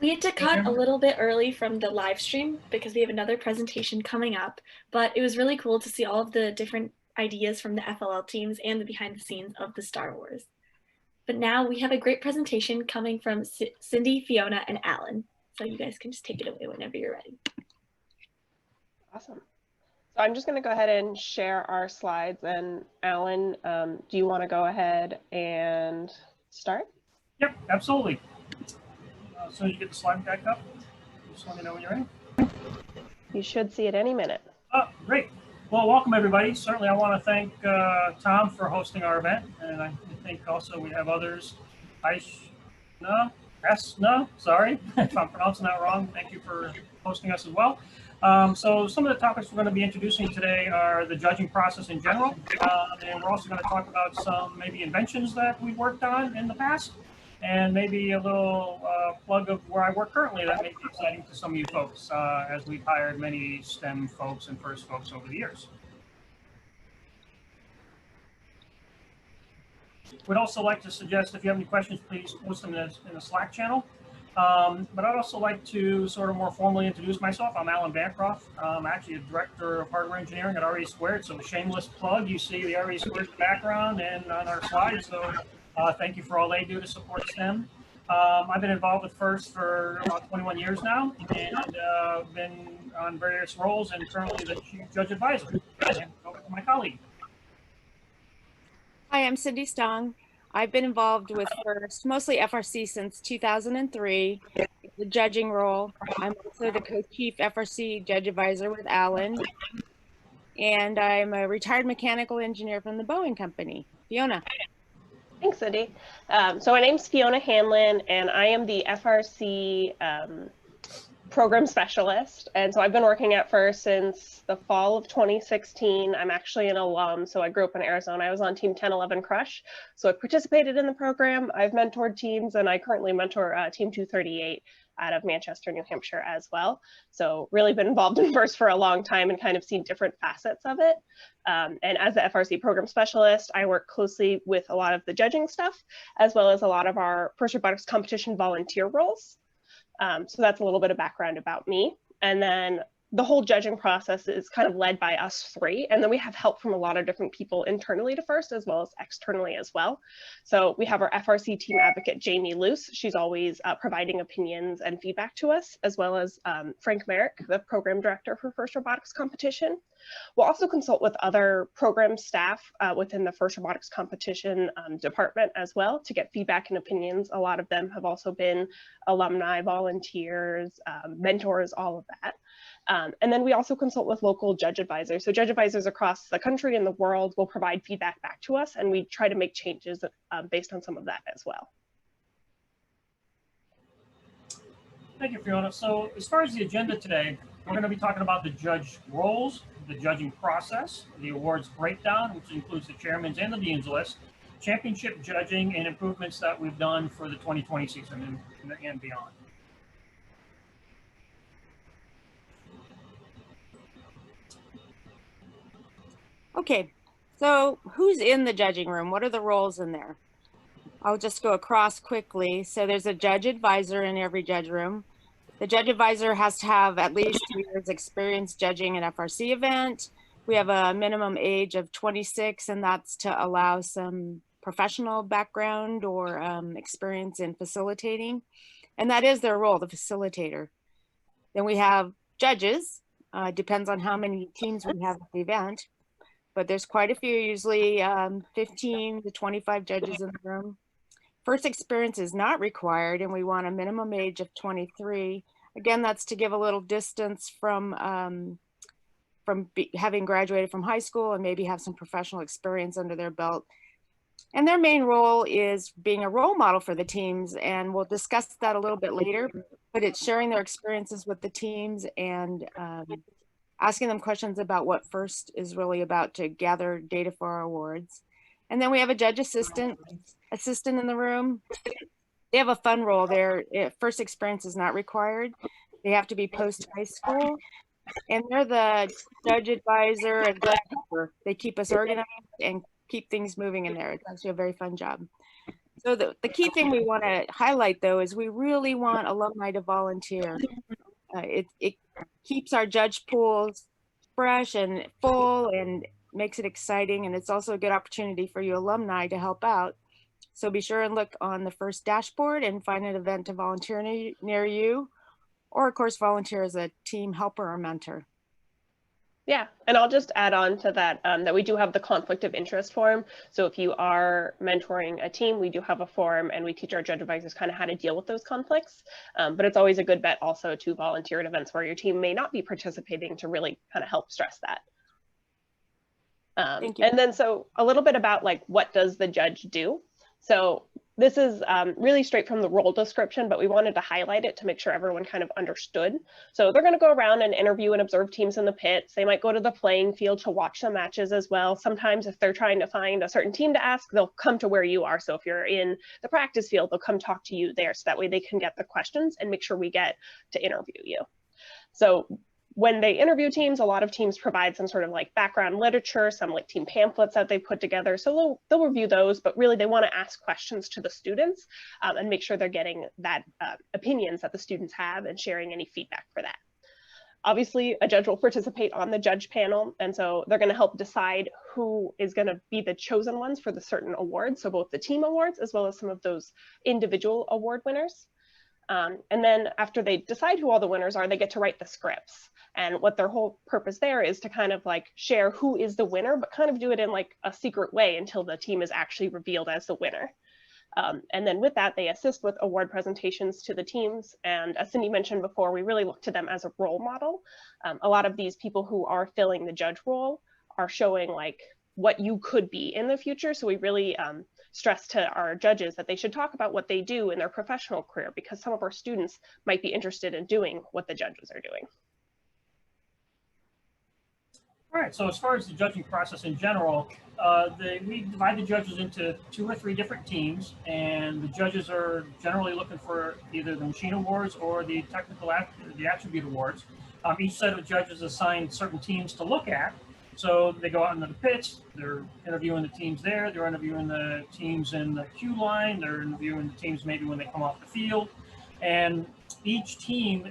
We had to cut a little bit early from the live stream because we have another presentation coming up, but it was really cool to see all of the different ideas from the FLL teams and the behind the scenes of the Star Wars. But now we have a great presentation coming from Cindy, Fiona, and Alan. So you guys can just take it away whenever you're ready. Awesome. So I'm just going to go ahead and share our slides. And Alan, do you want to go ahead and start? Yep, absolutely. As soon as you get the slide deck up, just let me know when you're ready. You should see it any minute. Oh, great. Well, welcome everybody. Certainly I want to thank Tom for hosting our event. And I think also we have others. Sorry if I'm pronouncing that wrong. Thank you for hosting us as well. So some of the topics we're going to be introducing today are the judging process in general. And we're also going to talk about some maybe inventions that we've worked on in the past. And maybe a little plug of where I work currently that may be exciting to some of you folks, as we've hired many STEM folks and FIRST folks over the years. We'd also like to suggest if you have any questions, please post them in the Slack channel. But I'd also like to sort of more formally introduce myself. I'm Alan Bancroft. I'm actually a director of hardware engineering at RE Squared. So shameless plug, you see the RE Squared background and on our slides. So thank you for all they do to support STEM. I've been involved with FIRST for about 21 years now and been on various roles and currently the Chief Judge Advisor. And over to my colleague. Hi, I'm Cindy Stong. I've been involved with FIRST, mostly FRC, since 2003, the judging role. I'm also the co-chief FRC judge advisor with Alan, and I'm a retired mechanical engineer from the Boeing company. Fiona. Thanks, Cindy. So my name's Fiona Hanlon, and I am the FRC program specialist. And so I've been working at FIRST since the fall of 2016. I'm actually an alum, so I grew up in Arizona. I was on Team 1011 Crush, so I participated in the program. I've mentored teams, and I currently mentor Team 238 out of Manchester, New Hampshire as well. So really been involved in FIRST for a long time and kind of seen different facets of it. And as the FRC program specialist, I work closely with a lot of the judging stuff, as well as a lot of our FIRST Robotics competition volunteer roles. So that's a little bit of background about me. And then the whole judging process is kind of led by us three. And then we have help from a lot of different people internally to FIRST as well as externally as well. So we have our FRC team advocate, Jamie Luce. She's always providing opinions and feedback to us, as well as Frank Merrick, the program director for FIRST Robotics Competition. We'll also consult with other program staff within the FIRST Robotics Competition department as well to get feedback and opinions. A lot of them have also been alumni, volunteers, mentors, all of that. And then we also consult with local judge advisors. So judge advisors across the country and the world will provide feedback back to us, and we try to make changes based on some of that as well. Thank you, Fiona. So as far as the agenda today, we're going to be talking about the judge roles, the judging process, the awards breakdown, which includes the chairman's and the dean's list, championship judging, and improvements that we've done for the 2020 season and beyond. Okay, so who's in the judging room? What are the roles in there? I'll just go across quickly. So there's a judge advisor in every judge room. The judge advisor has to have at least 3 years experience judging an FRC event. We have a minimum age of 26, and that's to allow some professional background or experience in facilitating. And that is their role, the facilitator. Then we have judges. Depends on how many teams we have at the event. But there's quite a few, usually 15 to 25 judges in the room. First experience is not required, and we want a minimum age of 23. Again, that's to give a little distance from having graduated from high school and maybe have some professional experience under their belt. And their main role is being a role model for the teams, and we'll discuss that a little bit later, but it's sharing their experiences with the teams and asking them questions about what FIRST is really about to gather data for our awards. And then we have a judge assistant in the room. They have a fun role there. First experience is not required. They have to be post high school, and they're the judge advisor and judge helper. They keep us organized and keep things moving in there. It's actually a very fun job. So the key thing we want to highlight, though, is we really want alumni to volunteer. It keeps our judge pools fresh and full and makes it exciting. And it's also a good opportunity for you alumni to help out. So be sure and look on the FIRST dashboard and find an event to volunteer near you, or of course, volunteer as a team helper or mentor. Yeah, and I'll just add on to that, that we do have the conflict of interest form. So if you are mentoring a team, we do have a form and we teach our judge advisors kind of how to deal with those conflicts. But it's always a good bet also to volunteer at events where your team may not be participating to really kind of help stress that. Thank you. And then so a little bit about like, what does the judge do? So this is really straight from the role description, but we wanted to highlight it to make sure everyone kind of understood. So they're going to go around and interview and observe teams in the pits. They might go to the playing field to watch the matches as well. Sometimes if they're trying to find a certain team to ask, they'll come to where you are. So if you're in the practice field, they'll come talk to you there. So that way they can get the questions and make sure we get to interview you. So when they interview teams, a lot of teams provide some sort of like background literature, some like team pamphlets that they put together. So they'll review those, but really they want to ask questions to the students and make sure they're getting that opinions that the students have and sharing any feedback for that. Obviously, a judge will participate on the judge panel, and so they're going to help decide who is going to be the chosen ones for the certain awards. So both the team awards as well as some of those individual award winners. And then after they decide who all the winners are, they get to write the scripts. And what their whole purpose there is to kind of like share who is the winner, but kind of do it in like a secret way until the team is actually revealed as the winner. And then with that, they assist with award presentations to the teams. And as Cindy mentioned before, we really look to them as a role model. A lot of these people who are filling the judge role are showing like what you could be in the future. So we really stress to our judges that they should talk about what they do in their professional career, because some of our students might be interested in doing what the judges are doing. All right, so as far as the judging process in general, we divide the judges into 2 or 3 different teams, and the judges are generally looking for either the machine awards or the the attribute awards. Each set of judges assign certain teams to look at. So they go out into the pits, they're interviewing the teams there, they're interviewing the teams in the queue line, they're interviewing the teams maybe when they come off the field, and each team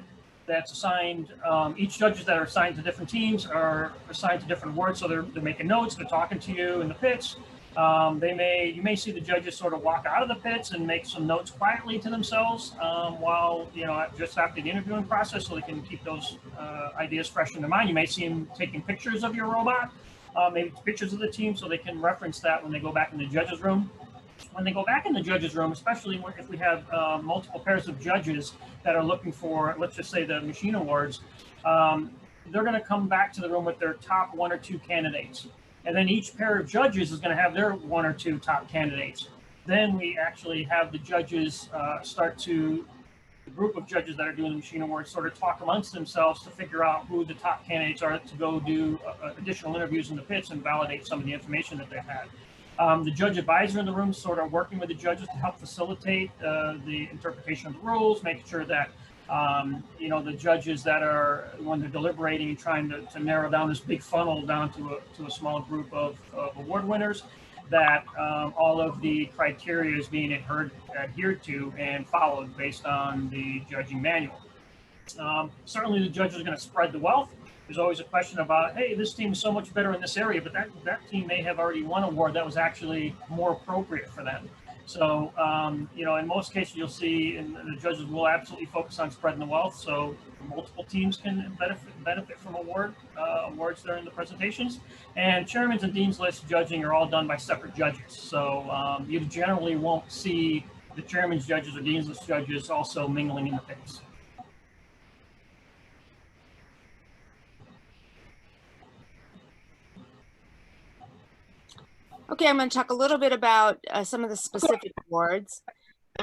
that's assigned, each judges that are assigned to different teams are assigned to different awards. So they're making notes, they're talking to you in the pits. You may see the judges sort of walk out of the pits and make some notes quietly to themselves while, just after the interviewing process, so they can keep those ideas fresh in their mind. You may see them taking pictures of your robot, maybe pictures of the team, so they can reference that when they go back in the judges' room. When they go back in the judges' room, especially if we have multiple pairs of judges that are looking for, let's just say, the machine awards, they're going to come back to the room with their top 1 or 2 candidates. And then each pair of judges is going to have their 1 or 2 top candidates. Then we actually have the judges the group of judges that are doing the machine awards sort of talk amongst themselves to figure out who the top candidates are to go do additional interviews in the pits and validate some of the information that they've had. The judge advisor in the room sort of working with the judges to help facilitate the interpretation of the rules, making sure that the judges that are, when they're deliberating and trying to narrow down this big funnel down to a small group of award winners, that all of the criteria is being adhered to and followed based on the judging manual. Certainly the judges are going to spread the wealth. There's always a question about, hey, this team is so much better in this area, but that team may have already won an award that was actually more appropriate for them. So, in most cases, you'll see, and the judges will absolutely focus on spreading the wealth, so multiple teams can benefit from awards during the presentations. And chairman's and dean's list judging are all done by separate judges. So you generally won't see the chairman's judges or dean's list judges also mingling in the pits. Okay, I'm going to talk a little bit about some of the specific awards.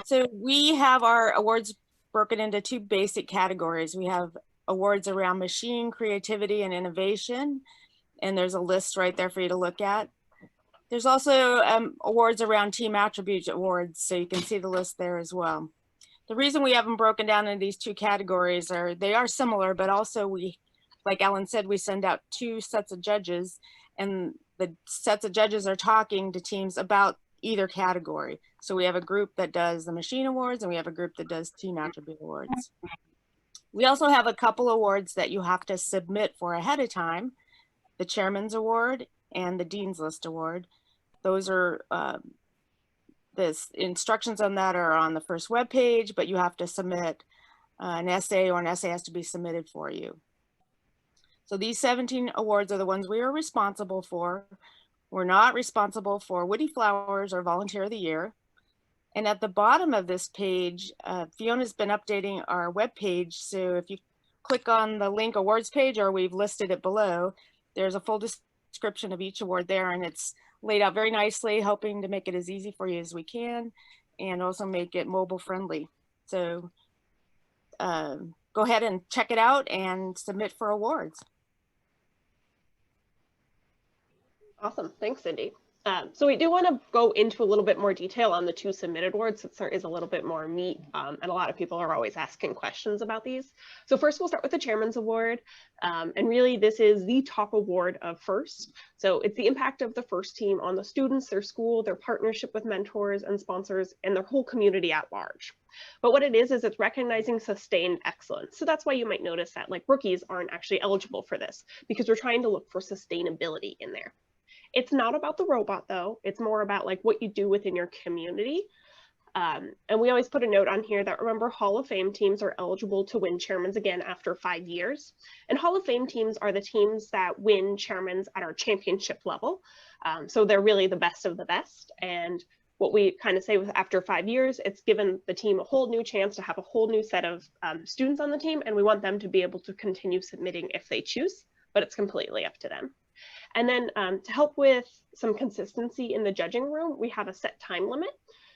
So we have our awards broken into 2 basic categories. We have awards around machine creativity and innovation, and there's a list right there for you to look at. There's also awards around team attribute awards, so you can see the list there as well. The reason we have them broken down into these 2 categories they are similar, but also we, like Ellen said, we send out 2 sets of judges, and the sets of judges are talking to teams about either category. So we have a group that does the machine awards and we have a group that does team attribute awards. We also have a couple awards that you have to submit for ahead of time, the Chairman's Award and the Dean's List Award. Those are, the instructions on that are on the first web page, but you have to submit an essay, or an essay has to be submitted for you. So these 17 awards are the ones we are responsible for. We're not responsible for Woody Flowers or Volunteer of the Year. And at the bottom of this page, Fiona's been updating our web page. So if you click on the link awards page, or we've listed it below, there's a full description of each award there, and it's laid out very nicely, hoping to make it as easy for you as we can and also make it mobile friendly. So go ahead and check it out and submit for awards. Awesome. Thanks, Cindy. So we do want to go into a little bit more detail on the 2 submitted awards, since there is a little bit more meat, and a lot of people are always asking questions about these. So first we'll start with the Chairman's Award. And really this is the top award of FIRST. So it's the impact of the FIRST team on the students, their school, their partnership with mentors and sponsors, and their whole community at large. But what it is it's recognizing sustained excellence. So that's why you might notice that like rookies aren't actually eligible for this, because we're trying to look for sustainability in there. It's not about the robot though. It's more about like what you do within your community. And we always put a note on here that, remember, Hall of Fame teams are eligible to win Chairmans again after 5 years. And Hall of Fame teams are the teams that win Chairmans at our championship level. So they're really the best of the best. And what we kind of say with after 5 years, it's given the team a whole new chance to have a whole new set of students on the team. And we want them to be able to continue submitting if they choose, but it's completely up to them. And then to help with some consistency in the judging room, we have a set time limit.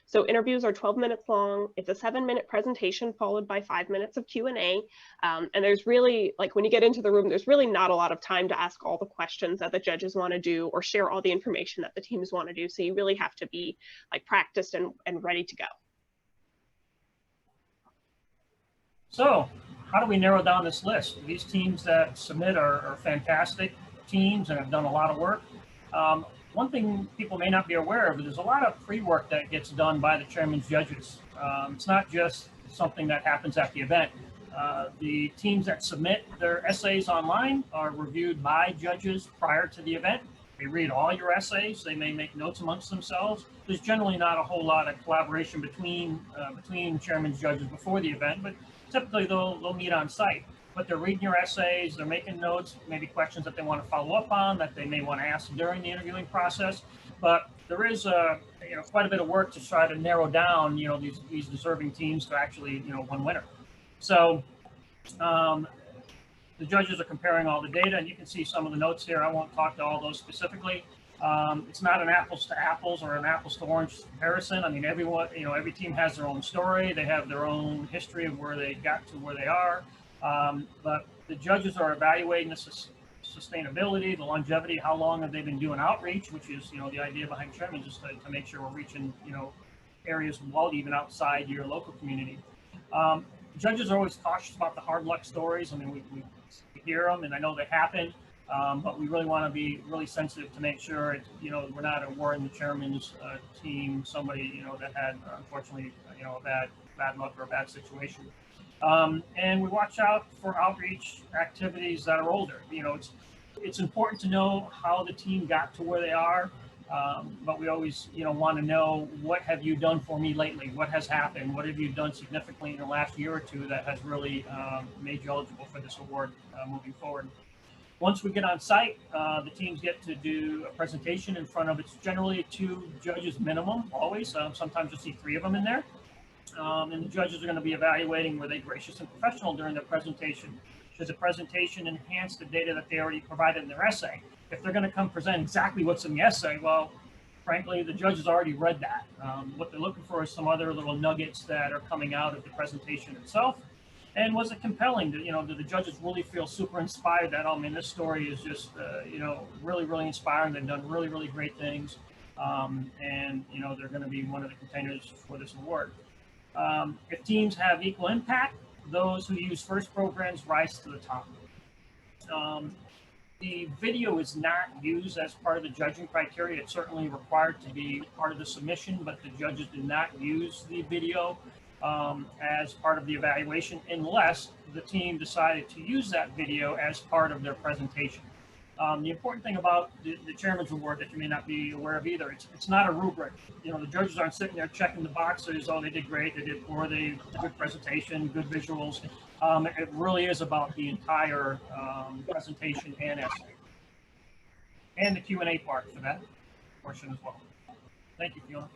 So interviews are 12 minutes long. It's a 7-minute presentation followed by 5 minutes of Q&A. And there's really, like when you get into the room, there's really not a lot of time to ask all the questions that the judges want to do or share all the information that the teams want to do. So you really have to be like practiced and ready to go. So how do we narrow down this list? These teams that submit are fantastic teams and have done a lot of work. One thing people may not be aware of is there's a lot of pre-work that gets done by the chairman's judges. It's not just something that happens at the event. The teams that submit their essays online are reviewed by judges prior to the event. They read all your essays. They may make notes amongst themselves. There's generally not a whole lot of collaboration between chairman's judges before the event, but typically they'll meet on site. But they're reading your essays, they're making notes, maybe questions that they want to follow up on that they may want to ask during the interviewing process. But there is quite a bit of work to try to narrow down these deserving teams to actually one winner. So the judges are comparing all the data, and you can see some of the notes here. I won't talk to all those specifically. It's not an apples to apples or an apples to orange comparison. I mean, every team has their own story. They have their own history of where they got to where they are. But the judges are evaluating the sustainability, the longevity, how long have they been doing outreach, which is, the idea behind chairman, just to make sure we're reaching, areas well, even outside your local community. Judges are always cautious about the hard luck stories. I mean, we hear them, and I know they happen, but we really want to be really sensitive to make sure, we're not awarding the chairman's team somebody, that had, unfortunately, a bad luck or a bad situation. And we watch out for outreach activities that are older. It's important to know how the team got to where they are, but we always, want to know, what have you done for me lately? What has happened? What have you done significantly in the last year or two that has really made you eligible for this award moving forward? Once we get on site, the teams get to do a presentation in front of, it's generally 2 judges minimum, always. Sometimes you'll see 3 of them in there. And the judges are going to be evaluating, were they gracious and professional during their presentation? Does the presentation enhance the data that they already provided in their essay? If they're going to come present exactly what's in the essay, well, frankly, the judges already read that. What they're looking for is some other little nuggets that are coming out of the presentation itself. And was it compelling? Do the judges really feel super inspired that, this story is just, really, really inspiring. They've done really, really great things. And, they're going to be one of the contenders for this award. If teams have equal impact, those who use FIRST programs rise to the top. The video is not used as part of the judging criteria. It's certainly required to be part of the submission, but the judges do not use the video as part of the evaluation unless the team decided to use that video as part of their presentation. The important thing about the chairman's award that you may not be aware of either, it's not a rubric. You know, the judges aren't sitting there checking the boxes, oh, they did great, they did poor, they good presentation, good visuals. It really is about the entire presentation and essay. And the Q&A part for that portion as well. Thank you, Fiona.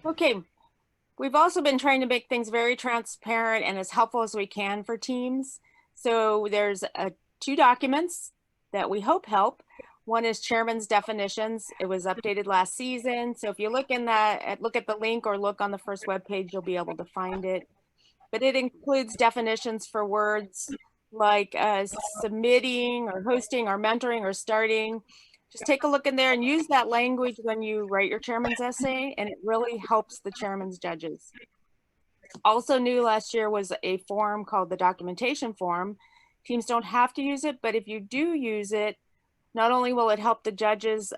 Okay, we've also been trying to make things very transparent and as helpful as we can for teams. So there's two documents that we hope help. One is chairman's definitions. It was updated last season. So if you look in that, look at the link or look on the first web page, you'll be able to find it. But it includes definitions for words like submitting or hosting or mentoring or starting. Just take a look in there and use that language when you write your chairman's essay, and it really helps the chairman's judges. Also new last year was a form called the documentation form. Teams don't have to use it, but if you do use it, not only will it help the judges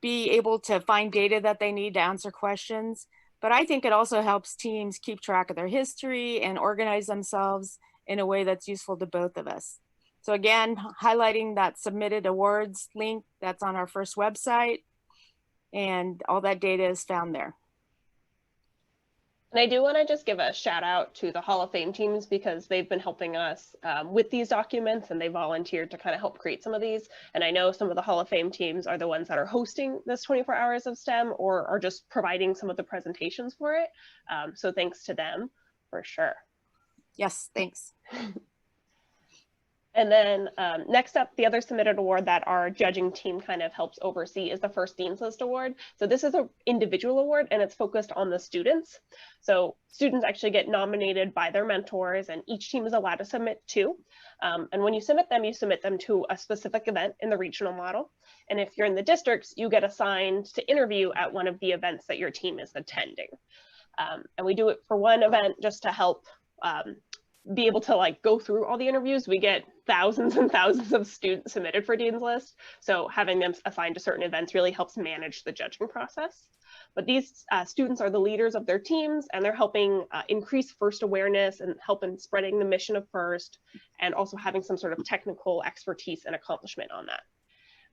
be able to find data that they need to answer questions, but I think it also helps teams keep track of their history and organize themselves in a way that's useful to both of us. So again, highlighting that submitted awards link that's on our first website, and all that data is found there. And I do want to just give a shout out to the Hall of Fame teams because they've been helping us with these documents, and they volunteered to kind of help create some of these. And I know some of the Hall of Fame teams are the ones that are hosting this 24 hours of STEM or are just providing some of the presentations for it. So thanks to them for sure. Yes, thanks. And then next up, the other submitted award that our judging team kind of helps oversee is the First Dean's List Award. So this is an individual award, and it's focused on the students. So students actually get nominated by their mentors, and each team is allowed to submit two. And when you submit them to a specific event in the regional model. And if you're in the districts, you get assigned to interview at one of the events that your team is attending. And we do it for one event just to help be able to like go through all the interviews. We get thousands and thousands of students submitted for Dean's List. So having them assigned to certain events really helps manage the judging process. But these students are the leaders of their teams, and they're helping increase FIRST awareness and help in spreading the mission of FIRST, and also having some sort of technical expertise and accomplishment on that.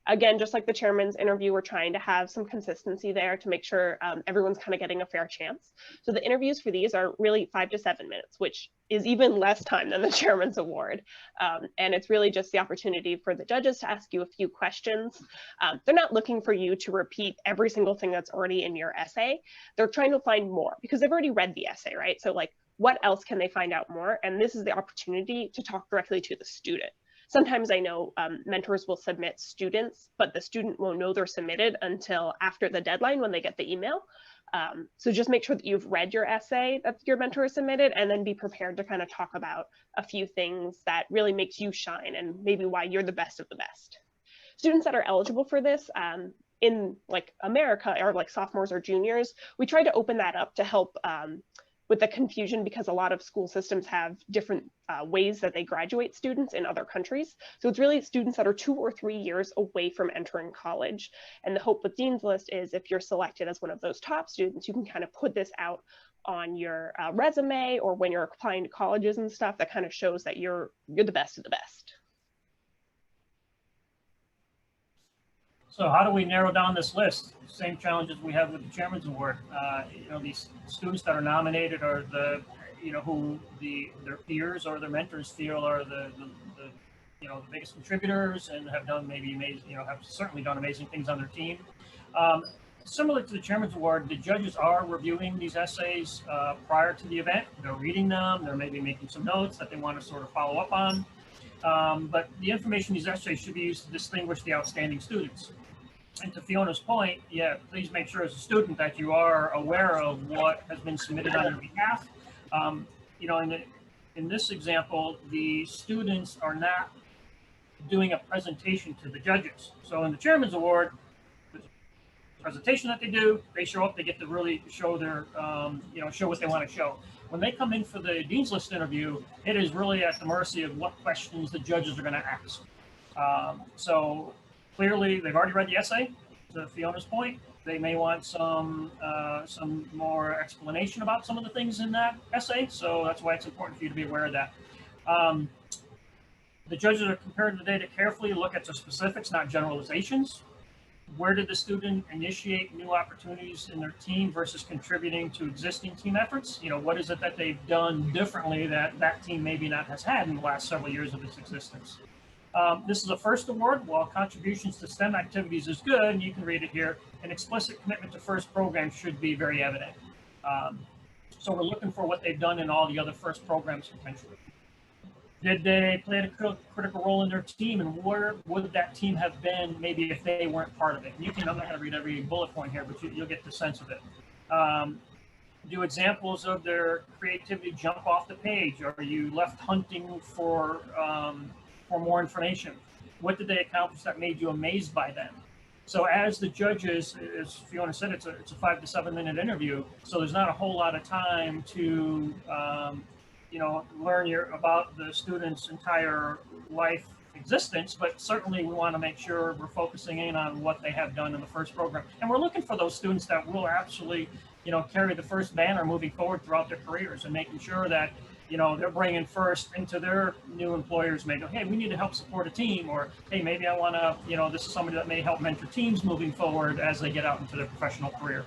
Again, just like the chairman's interview, we're trying to have some consistency there to make sure everyone's kind of getting a fair chance. So the interviews for these are really 5 to 7 minutes, which is even less time than the chairman's award. And it's really just the opportunity for the judges to ask you a few questions. They're not looking for you to repeat every single thing that's already in your essay. They're trying to find more because they've already read the essay, right? So like, what else can they find out more? And this is the opportunity to talk directly to the student. Sometimes I know mentors will submit students, but the student won't know they're submitted until after the deadline when they get the email. So just make sure that you've read your essay that your mentor has submitted, and then be prepared to kind of talk about a few things that really makes you shine and maybe why you're the best of the best. Students that are eligible for this in like America are like sophomores or juniors. We try to open that up to help with the confusion, because a lot of school systems have different ways that they graduate students in other countries. So it's really students that are 2 or 3 years away from entering college. And the hope with Dean's List is if you're selected as one of those top students, you can kind of put this out on your resume, or when you're applying to colleges and stuff, that kind of shows that you're the best of the best. So how do we narrow down this list? Same challenges we have with the Chairman's Award. You know, these students that are nominated are the, you know, who their peers or their mentors feel are the you know, the biggest contributors and have done maybe amazing, you know, have certainly done amazing things on their team. Similar to the Chairman's Award, the judges are reviewing these essays prior to the event. They're reading them. They're maybe making some notes that they want to sort of follow up on. But the information in these essays should be used to distinguish the outstanding students. And to Fiona's point, yeah, please make sure as a student that you are aware of what has been submitted on your behalf. You know, in this example, the students are not doing a presentation to the judges. So in the Chairman's Award, presentation that they do, they show up, they get to really show their, show what they want to show. When they come in for the Dean's List interview, it is really at the mercy of what questions the judges are going to ask. So clearly, they've already read the essay, to Fiona's point. They may want some more explanation about some of the things in that essay, so that's why it's important for you to be aware of that. The judges are comparing the data carefully, look at the specifics, not generalizations. Where did the student initiate new opportunities in their team versus contributing to existing team efforts? What is it that they've done differently that that team maybe not has had in the last several years of its existence? This is a first award. While contributions to STEM activities is good, and you can read it here, an explicit commitment to FIRST programs should be very evident. So we're looking for what they've done in all the other FIRST programs potentially. Did they play a critical role in their team, and where would that team have been maybe if they weren't part of it? I'm not going to read every bullet point here, but you'll get the sense of it. Do examples of their creativity jump off the page? Are you left hunting for more information? What did they accomplish that made you amazed by them? So as the judges, as Fiona said, it's a 5 to 7 minute interview, so there's not a whole lot of time to learn about the student's entire life existence, but certainly we want to make sure we're focusing in on what they have done in the FIRST program. And we're looking for those students that will absolutely, carry the FIRST banner moving forward throughout their careers, and making sure that, they're bringing FIRST into their new employers. Maybe, hey, we need to help support a team, or hey, maybe I want to, this is somebody that may help mentor teams moving forward as they get out into their professional career.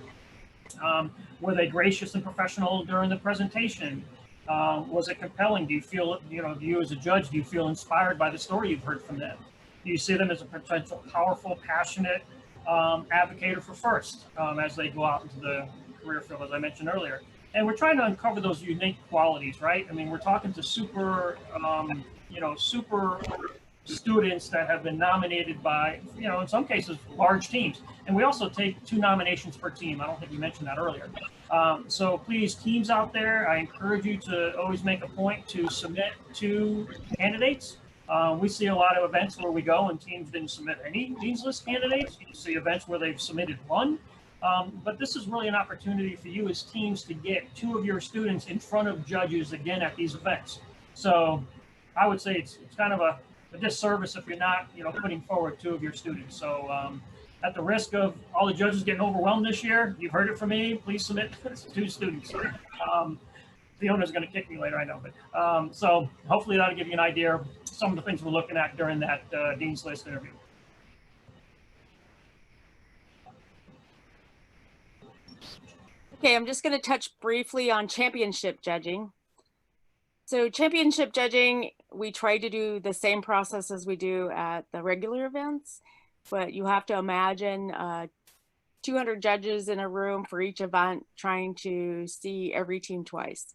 Were they gracious and professional during the presentation? Was it compelling? Do you feel, you as a judge, do you feel inspired by the story you've heard from them? Do you see them as a potential powerful, passionate advocate for FIRST as they go out into the career field, as I mentioned earlier? And we're trying to uncover those unique qualities, right? I mean, we're talking to super students that have been nominated by, in some cases, large teams. And we also take 2 nominations per team. I don't think we mentioned that earlier. So please, teams out there, I encourage you to always make a point to submit 2 candidates. We see a lot of events where we go and teams didn't submit any Dean's List candidates. You see events where they've submitted 1. But this is really an opportunity for you as teams to get 2 of your students in front of judges again at these events. So I would say it's kind of a disservice if you're not, putting forward 2 of your students. So at the risk of all the judges getting overwhelmed this year, you've heard it from me, please submit 2 students. Fiona's going to kick me later, I know, but so hopefully that'll give you an idea of some of the things we're looking at during that Dean's List interview. Okay, I'm just going to touch briefly on championship judging. So championship judging, we try to do the same process as we do at the regular events, but you have to imagine 200 judges in a room for each event trying to see every team twice.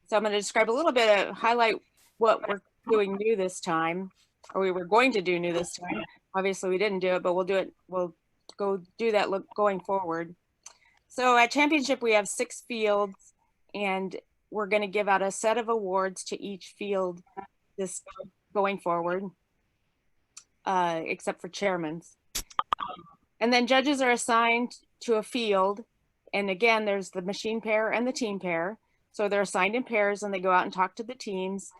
So I'm going to describe a little bit of highlight what we're doing new this time, or we were going to do new this time. Obviously we didn't do it, but we'll do it. We'll go do that going forward. So at championship, we have 6 fields, and we're going to give out a set of awards to each field this going forward, except for chairman's. And then judges are assigned to a field. And again, there's the machine pair and the team pair. So they're assigned in pairs and they go out and talk to the teams.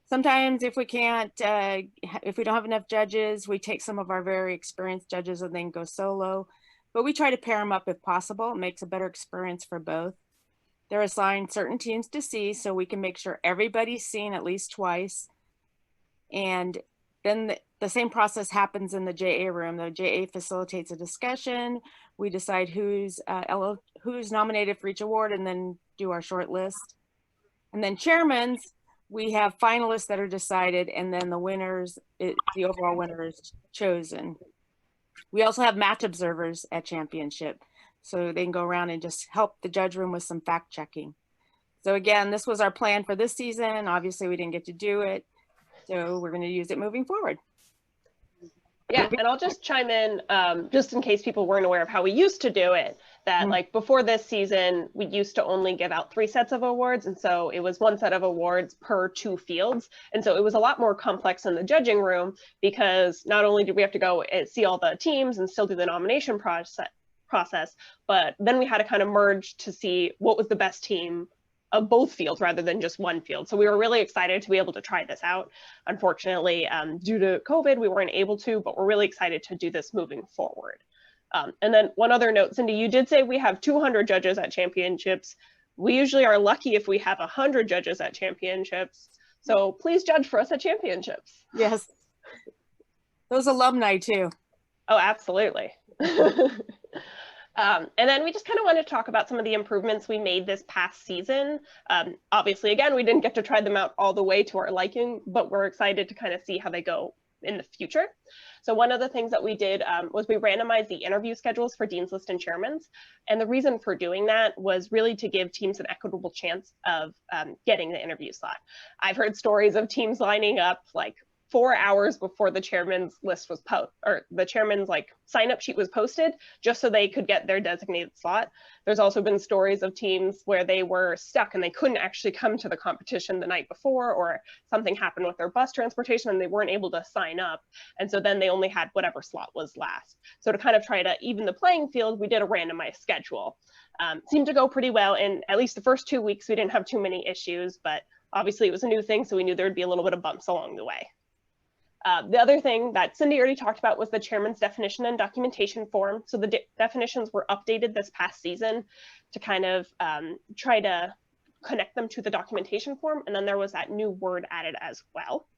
Sometimes if we can't, if we don't have enough judges, we take some of our very experienced judges and then go solo. But we try to pair them up if possible. It makes a better experience for both. They're assigned certain teams to see so we can make sure everybody's seen at least twice. And then the same process happens in the JA room. The JA facilitates a discussion. We decide who's nominated for each award and then do our short list. And then chairman's, we have finalists that are decided, and then the winners, the overall winner is chosen. We also have match observers at championship, so they can go around and just help the judge room with some fact checking. So again, this was our plan for this season. Obviously we didn't get to do it, so we're going to use it moving forward. Yeah, and I'll just chime in, just in case people weren't aware of how we used to do it, that like before this season, we used to only give out 3 sets of awards. And so it was 1 set of awards per 2 fields. And so it was a lot more complex in the judging room, because not only did we have to go and see all the teams and still do the nomination process, but then we had to kind of merge to see what was the best team of both fields rather than just one field. So we were really excited to be able to try this out. Unfortunately, due to COVID, we weren't able to, but we're really excited to do this moving forward. And then one other note, Cindy, you did say we have 200 judges at championships. We usually are lucky if we have 100 judges at championships. So please judge for us at championships. Yes. Those alumni too. Oh, absolutely. And then we just kind of want to talk about some of the improvements we made this past season. Obviously, again, we didn't get to try them out all the way to our liking, but we're excited to kind of see how they go in the future. So one of the things that we did was we randomized the interview schedules for Dean's List and Chairman's. And the reason for doing that was really to give teams an equitable chance of getting the interview slot. I've heard stories of teams lining up like 4 hours before the chairman's list was the chairman's like sign up sheet was posted, just so they could get their designated slot. There's also been stories of teams where they were stuck and they couldn't actually come to the competition the night before, or something happened with their bus transportation and they weren't able to sign up. And so then they only had whatever slot was last. So to kind of try to even the playing field, we did a randomized schedule. Seemed to go pretty well. And at least the first 2 weeks, we didn't have too many issues, but obviously it was a new thing. So we knew there would be a little bit of bumps along the way. The other thing that Cindy already talked about was the chairman's definition and documentation form. So the definitions were updated this past season to kind of try to connect them to the documentation form. And then there was that new word added as well.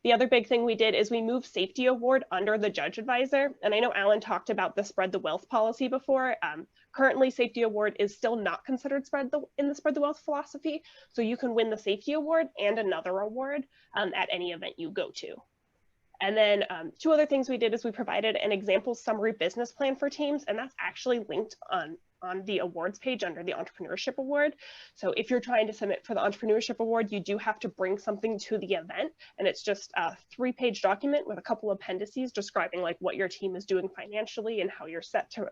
The other big thing we did is we moved safety award under the judge advisor. And I know Alan talked about the spread the wealth policy before. Currently, safety award is still not considered in the spread the wealth philosophy. So you can win the safety award and another award at any event you go to. And then 2 other things we did is we provided an example summary business plan for teams, and that's actually linked on the awards page under the entrepreneurship award. So if you're trying to submit for the entrepreneurship award, you do have to bring something to the event, and it's just a 3-page document with a couple appendices describing like what your team is doing financially and how you're set to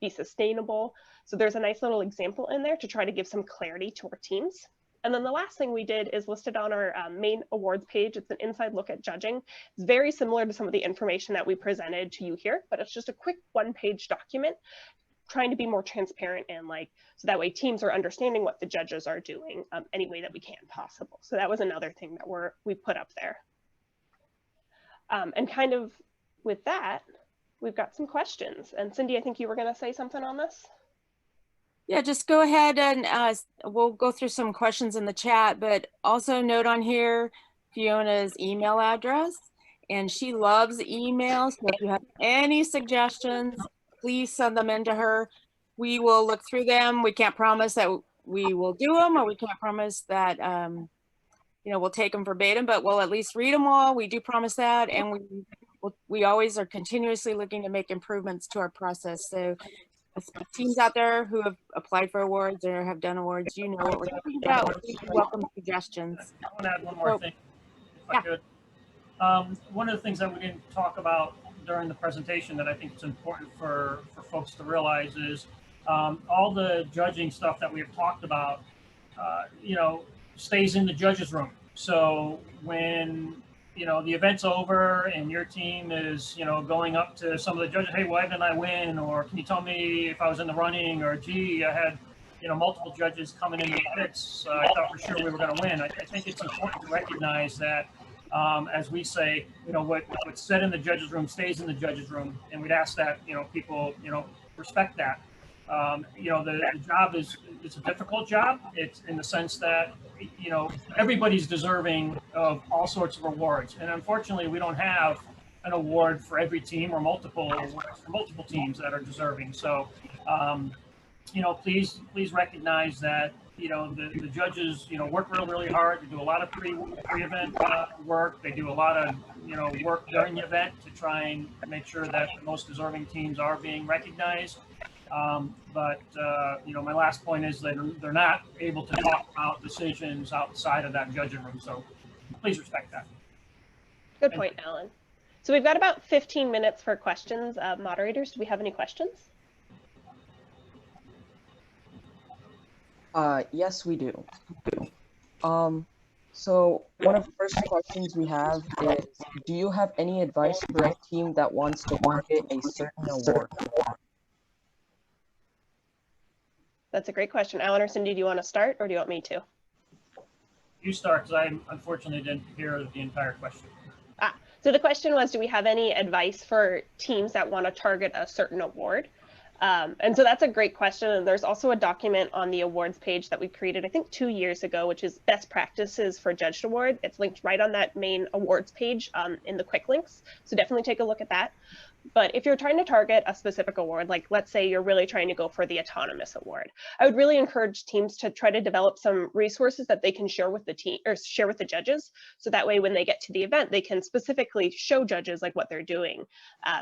be sustainable. So there's a nice little example in there to try to give some clarity to our teams. And then the last thing we did is listed on our main awards page. It's an inside look at judging. It's very similar to some of the information that we presented to you here, but it's just a quick 1-page document trying to be more transparent and so that way teams are understanding what the judges are doing any way that we can possible. So that was another thing that we put up there. And kind of with that, we've got some questions. And Cindy, I think you were going to say something on this. Yeah, just go ahead and we'll go through some questions in the chat, but also note on here Fiona's email address, and she loves emails. So if you have any suggestions, please send them in to her. We will look through them. We can't promise that we will do them, or we can't promise that we'll take them verbatim, but we'll at least read them all. We do promise that, and we always are continuously looking to make improvements to our process. So teams out there who have applied for awards or have done awards, you know what we're talking about. We welcome suggestions. I want to add one more thing, if I could. One of the things that we didn't talk about during the presentation that I think is important for folks to realize is all the judging stuff that we have talked about, stays in the judges' room. So when the event's over and your team is, going up to some of the judges, hey, why didn't I win? Or can you tell me if I was in the running? Or, gee, I had, multiple judges coming in the pits. I thought for sure we were going to win. I think it's important to recognize that, as we say, what's said in the judges' room stays in the judges' room. And we'd ask that, people, respect that. The job is a difficult job. It's in the sense that, everybody's deserving of all sorts of awards. And unfortunately, we don't have an award for every team or multiple awards for multiple teams that are deserving. So, please recognize that, the judges, work really hard. They do a lot of pre-event work. They do a lot of, work during the event to try and make sure that the most deserving teams are being recognized. But my last point is that they're not able to talk about decisions outside of that judging room. So please respect that. Good point, Alan. So we've got about 15 minutes for questions. Moderators, do we have any questions? Yes, we do. So one of the first questions we have is, do you have any advice for a team that wants to market a certain award? That's a great question. Alan or Cindy, do you want to start or do you want me to? You start, because I unfortunately didn't hear the entire question. So the question was, do we have any advice for teams that want to target a certain award? And so that's a great question. And there's also a document on the awards page that we created, I think 2 years ago, which is best practices for judged award. It's linked right on that main awards page in the quick links. So definitely take a look at that. But if you're trying to target a specific award, like let's say you're really trying to go for the autonomous award, I would really encourage teams to try to develop some resources that they can share with the team or share with the judges. So that way, when they get to the event, they can specifically show judges like what they're doing.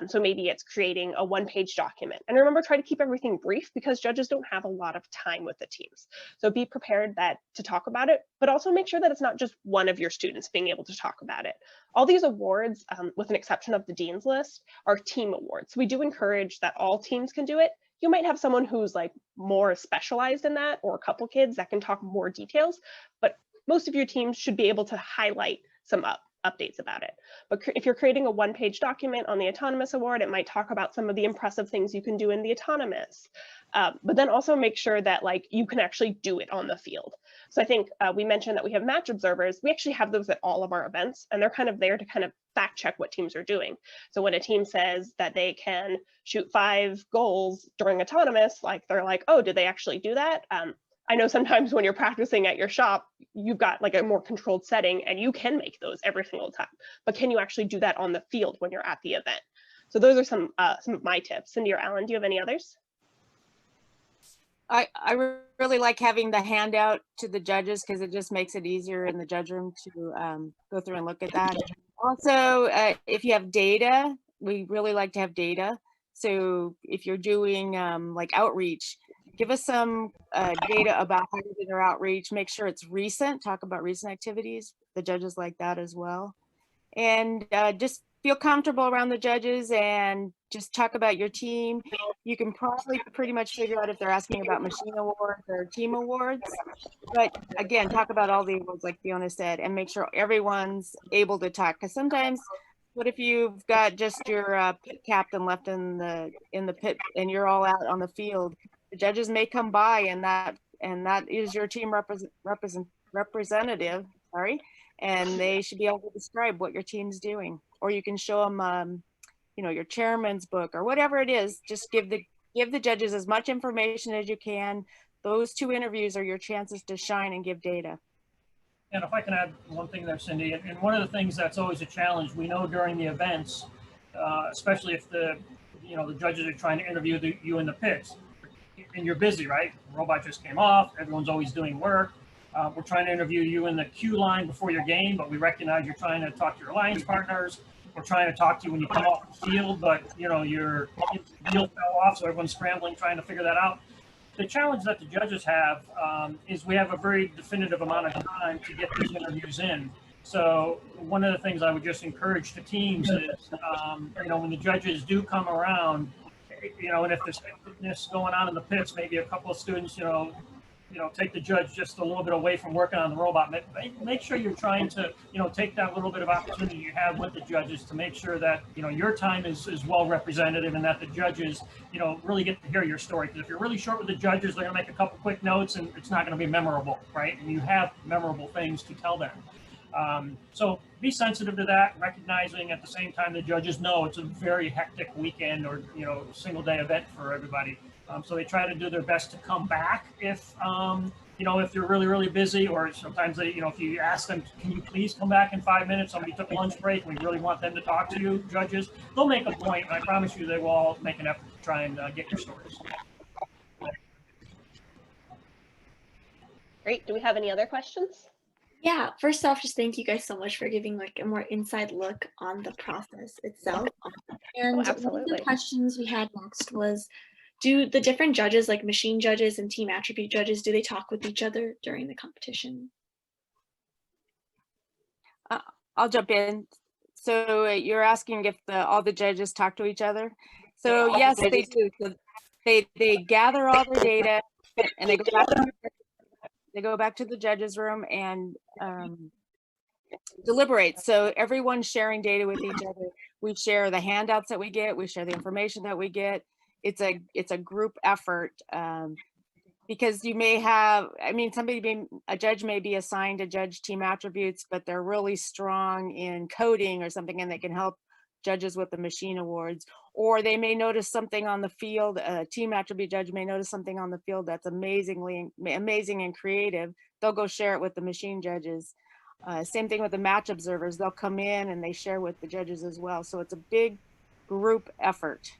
So maybe it's creating a one-page document. And remember, try to keep everything brief because judges don't have a lot of time with the teams. So be prepared to talk about it, but also make sure that it's not just one of your students being able to talk about it. All these awards, with an exception of the Dean's List, are team awards. We do encourage that all teams can do it. You might have someone who's like more specialized in that, or a couple kids that can talk more details, but most of your teams should be able to highlight some updates about it. But if you're creating a one-page document on the autonomous award, it might talk about some of the impressive things you can do in the autonomous. But then also make sure that like you can actually do it on the field. So I think we mentioned that we have match observers. We actually have those at all of our events, and they're kind of there to kind of fact check what teams are doing. So when a team says that they can shoot 5 goals during autonomous, like they're like, oh, did they actually do that? I know sometimes when you're practicing at your shop, you've got like a more controlled setting and you can make those every single time, but can you actually do that on the field when you're at the event? So those are some of my tips. Cindy or Alan, do you have any others? I really like having the handout to the judges because it just makes it easier in the judge room to go through and look at that. Also, if you have data, we really like to have data. So if you're doing like outreach, give us some data about how you did your outreach. Make sure it's recent. Talk about recent activities. The judges like that as well. And just feel comfortable around the judges and just talk about your team. You can probably pretty much figure out if they're asking about machine awards or team awards. But again, talk about all the awards like Fiona said, and make sure everyone's able to talk. Because sometimes, what if you've got just your pit captain left in the pit and you're all out on the field? The judges may come by and that is your team representative. Sorry. And they should be able to describe what your team's doing, or you can show them, your chairman's book or whatever it is. Just give the judges as much information as you can. Those 2 interviews are your chances to shine and give data. And if I can add one thing there, Cindy, and one of the things that's always a challenge, we know during the events, especially if the judges are trying to interview you in the pits, and you're busy, right? The robot just came off. Everyone's always doing work. We're trying to interview you in the queue line before your game, but we recognize you're trying to talk to your alliance partners. We're trying to talk to you when you come off the field, but your deal fell off, so everyone's scrambling, trying to figure that out. The challenge that the judges have is we have a very definitive amount of time to get these interviews in. So one of the things I would just encourage the teams is, when the judges do come around, and if there's sickness going on in the pits, maybe a couple of students, take the judge just a little bit away from working on the robot. Make sure you're trying to, take that little bit of opportunity you have with the judges to make sure that, your time is well representative and that the judges, really get to hear your story. Because if you're really short with the judges, they're going to make a couple quick notes and it's not going to be memorable, right? And you have memorable things to tell them. So be sensitive to that, recognizing at the same time the judges know it's a very hectic weekend or, single day event for everybody. So they try to do their best to come back if they're really, really busy, or sometimes they, if you ask them, can you please come back in 5 minutes? Somebody took a lunch break. We really want them to talk to you, judges. They'll make a point, and I promise you they will all make an effort to try and get your stories. Great. Do we have any other questions? Yeah, first off, just thank you guys so much for giving like a more inside look on the process itself. And one of the questions we had next was, do the different judges, like machine judges and team attribute judges, do they talk with each other during the competition? I'll jump in. So you're asking if all the judges talk to each other? So yes, they do. So they gather all their data and they go back to the judges room and deliberate. So everyone's sharing data with each other. We share the handouts that we get. We share the information that we get. It's a group effort. because you may have, I mean, a judge may be assigned to judge team attributes, but they're really strong in coding or something, and they can help judges with the machine awards. Or they may notice something on the field, a team attribute judge may notice something on the field that's amazing and creative. They'll go share it with the machine judges. Same thing with the match observers. They'll come in and they share with the judges as well. So it's a big group effort.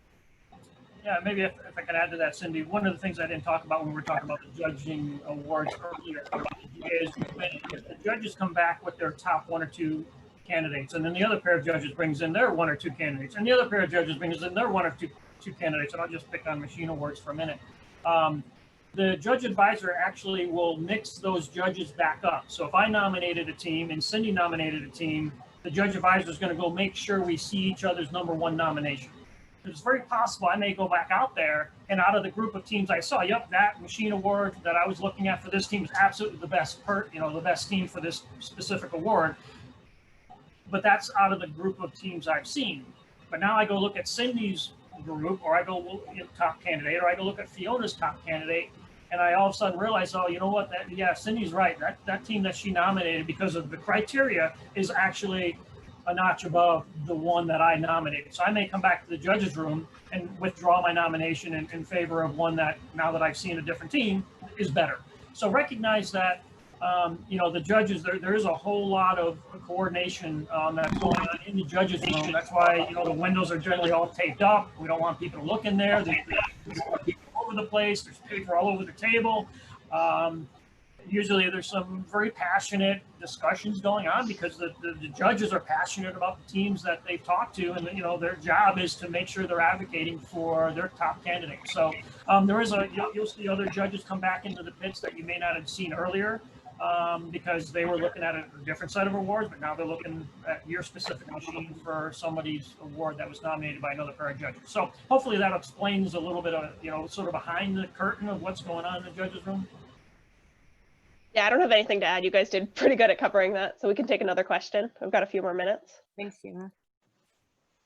Yeah, maybe if I could add to that, Cindy, one of the things I didn't talk about when we were talking about the judging awards earlier is when the judges come back with their top 1 or 2 candidates, and then the other pair of judges brings in their 1 or 2 candidates, and the other pair of judges brings in their 1 or 2 candidates, and I'll just pick on machine awards for a minute. The judge advisor actually will mix those judges back up. So if I nominated a team and Cindy nominated a team, the judge advisor is going to go make sure we see each other's #1 nomination. It's very possible I may go back out there, and out of the group of teams I saw, yep, that machine award that I was looking at for this team is absolutely the best the best team for this specific award. But that's out of the group of teams I've seen. But now I go look at Cindy's group, or I go look at top candidate, or I go look at Fiona's top candidate, and I all of a sudden realize, oh, you know what? Yeah, Cindy's right. That team that she nominated because of the criteria is actually a notch above the one that I nominated. So I may come back to the judges' room and withdraw my nomination in favor of one that, now that I've seen a different team, is better. So recognize that, the judges, there is a whole lot of coordination that's going on in the judges' room. That's why, the windows are generally all taped up. We don't want people to look in there. There's people all over the place. There's paper all over the table. Usually there's some very passionate discussions going on because the judges are passionate about the teams that they've talked to, and their job is to make sure they're advocating for their top candidate. So you'll see other judges come back into the pits that you may not have seen earlier because they were looking at a different set of awards, but now they're looking at your specific machine for somebody's award that was nominated by another pair of judges. So hopefully that explains a little bit of sort of behind the curtain of what's going on in the judges' room. Yeah, I don't have anything to add. You guys did pretty good at covering that. So we can take another question. We've got a few more minutes. Thanks, Fiona.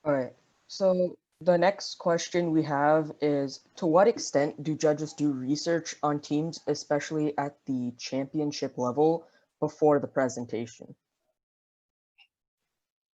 All right. So the next question we have is, to what extent do judges do research on teams, especially at the championship level, before the presentation?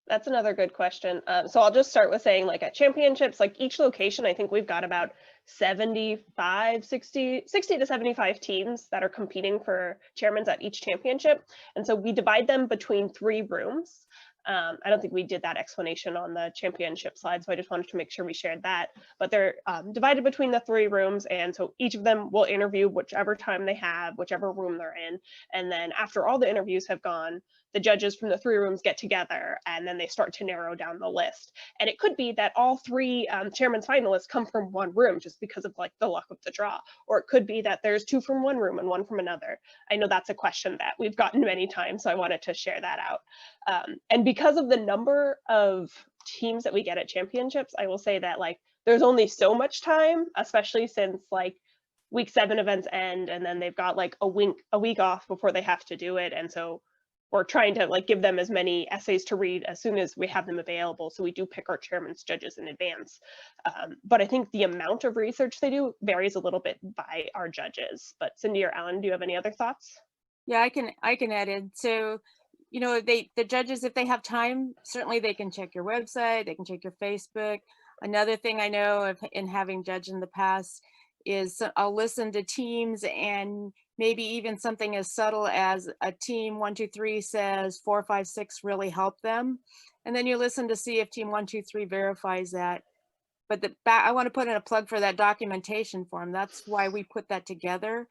That's another good question. So I'll just start with saying, like, at championships, like each location, I think we've got about 60 to 75 teams that are competing for chairmans at each championship. And so we divide them between 3 rooms. I don't think we did that explanation on the championship slide, so I just wanted to make sure we shared that. But they're divided between the 3 rooms, and so each of them will interview whichever time they have, whichever room they're in. And then after all the interviews have gone, the judges from the 3 rooms get together, and then they start to narrow down the list. And it could be that all 3 chairman's finalists come from 1 room just because of, like, the luck of the draw. Or it could be that there's 2 from 1 room and 1 from another. I know that's a question that we've gotten many times, so I wanted to share that out. And because of the number of teams that we get at championships, I will say that, like, there's only so much time, especially since, like, week 7 events end, and then they've got like a week off before they have to do it. And so we're trying to, like, give them as many essays to read as soon as we have them available. So we do pick our chairman's judges in advance. But I think the amount of research they do varies a little bit by our judges. But Cindy or Alan, do you have any other thoughts? Yeah, I can add in. So, the judges, if they have time, certainly they can check your website, they can check your Facebook. Another thing I know in having judged in the past is I'll listen to teams, and maybe even something as subtle as a team 1, 2, 3 says 4, 5, 6 really help them. And then you listen to see if team 1, 2, 3 verifies that. But I want to put in a plug for that documentation form. That's why we put that together,